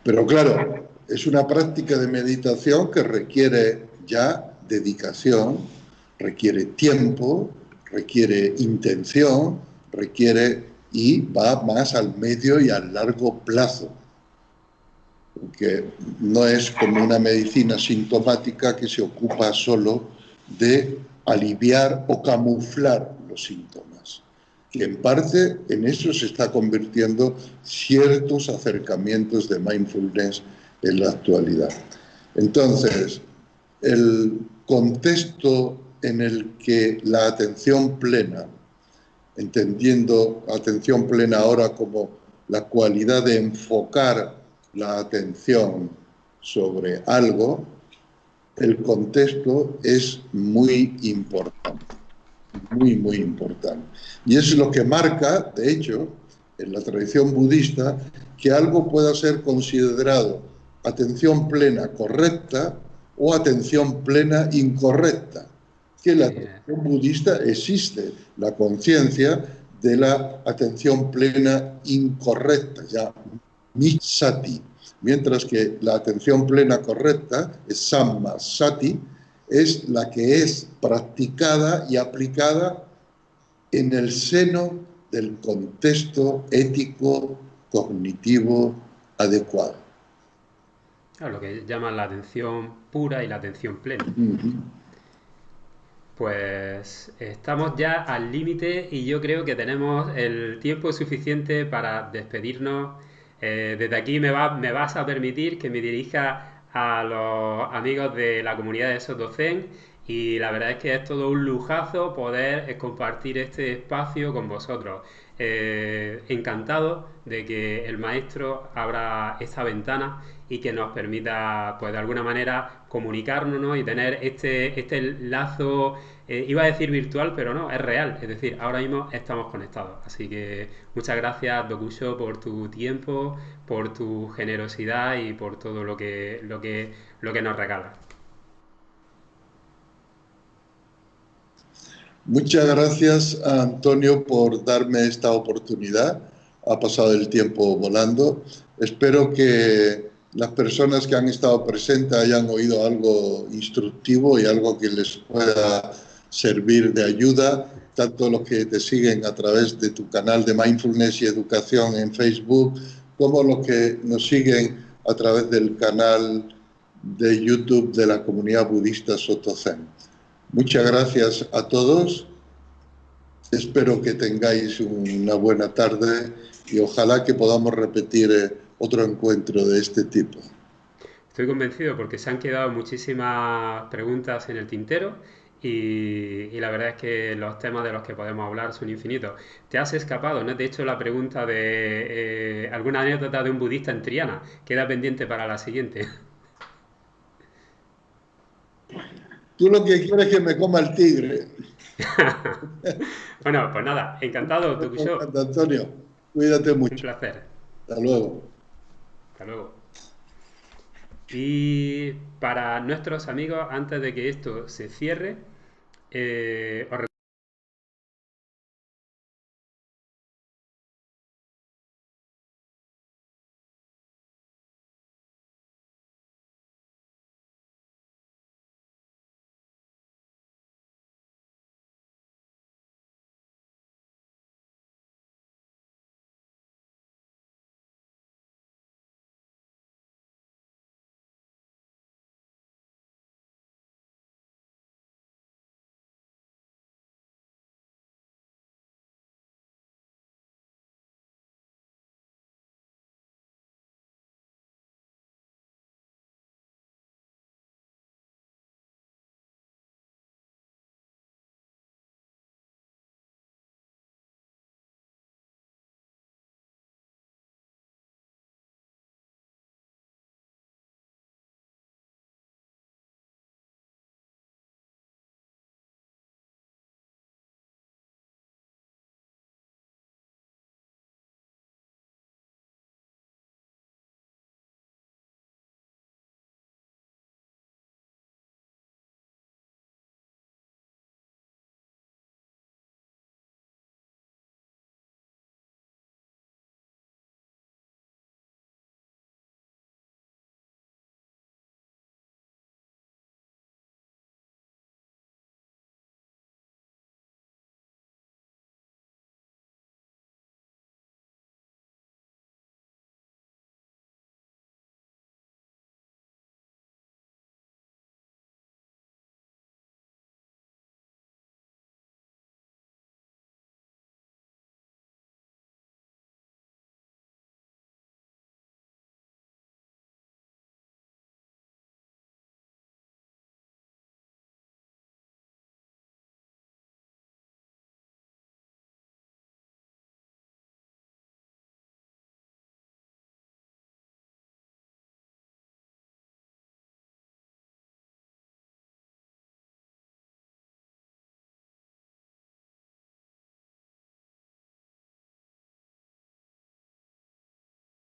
Pero claro, es una práctica de meditación que requiere ya dedicación, requiere tiempo, requiere intención, y va más al medio y al largo plazo. Porque no es como una medicina sintomática que se ocupa solo de aliviar o camuflar los síntomas, que en parte en eso se está convirtiendo ciertos acercamientos de mindfulness en la actualidad. Entonces, el contexto en el que la atención plena, entendiendo atención plena ahora como la cualidad de enfocar la atención sobre algo, el contexto es muy importante, muy, muy importante. Y es lo que marca, de hecho, en la tradición budista, que algo pueda ser considerado atención plena correcta o atención plena incorrecta. Que la tradición budista existe la conciencia de la atención plena incorrecta, ya missati, mientras que la atención plena correcta es sammasati, es la que es practicada y aplicada en el seno del contexto ético cognitivo adecuado. Claro, lo que llaman la atención pura y la atención plena. Uh-huh. Pues estamos ya al límite y yo creo que tenemos el tiempo suficiente para despedirnos. Desde aquí me vas a permitir que me dirija a los amigos de la comunidad de Soto Zen, y la verdad es que es todo un lujazo poder compartir este espacio con vosotros. Encantado de que el maestro abra esta ventana y que nos permita, pues de alguna manera, comunicarnos, ¿no? Y tener este lazo, iba a decir virtual, pero no, es real. Es decir, ahora mismo estamos conectados. Así que muchas gracias, Dokusho, por tu tiempo, por tu generosidad y por todo lo que nos regalas. Muchas gracias a Antonio por darme esta oportunidad. Ha pasado el tiempo volando. Espero que las personas que han estado presentes hayan oído algo instructivo y algo que les pueda servir de ayuda, tanto los que te siguen a través de tu canal de Mindfulness y Educación en Facebook, como los que nos siguen a través del canal de YouTube de la comunidad budista Soto Zen. Muchas gracias a todos. Espero que tengáis una buena tarde y ojalá que podamos repetir otro encuentro de este tipo. Estoy convencido porque se han quedado muchísimas preguntas en el tintero y la verdad es que los temas de los que podemos hablar son infinitos. Te has escapado, ¿no? De hecho, la pregunta de alguna anécdota de un budista en Triana queda pendiente para la siguiente. Tú lo que quieres es que me coma el tigre. Bueno, pues nada, encantado, Dokusho. Antonio, cuídate Un mucho. placer. Hasta luego. Hasta luego. Y para nuestros amigos, antes de que esto se cierre, os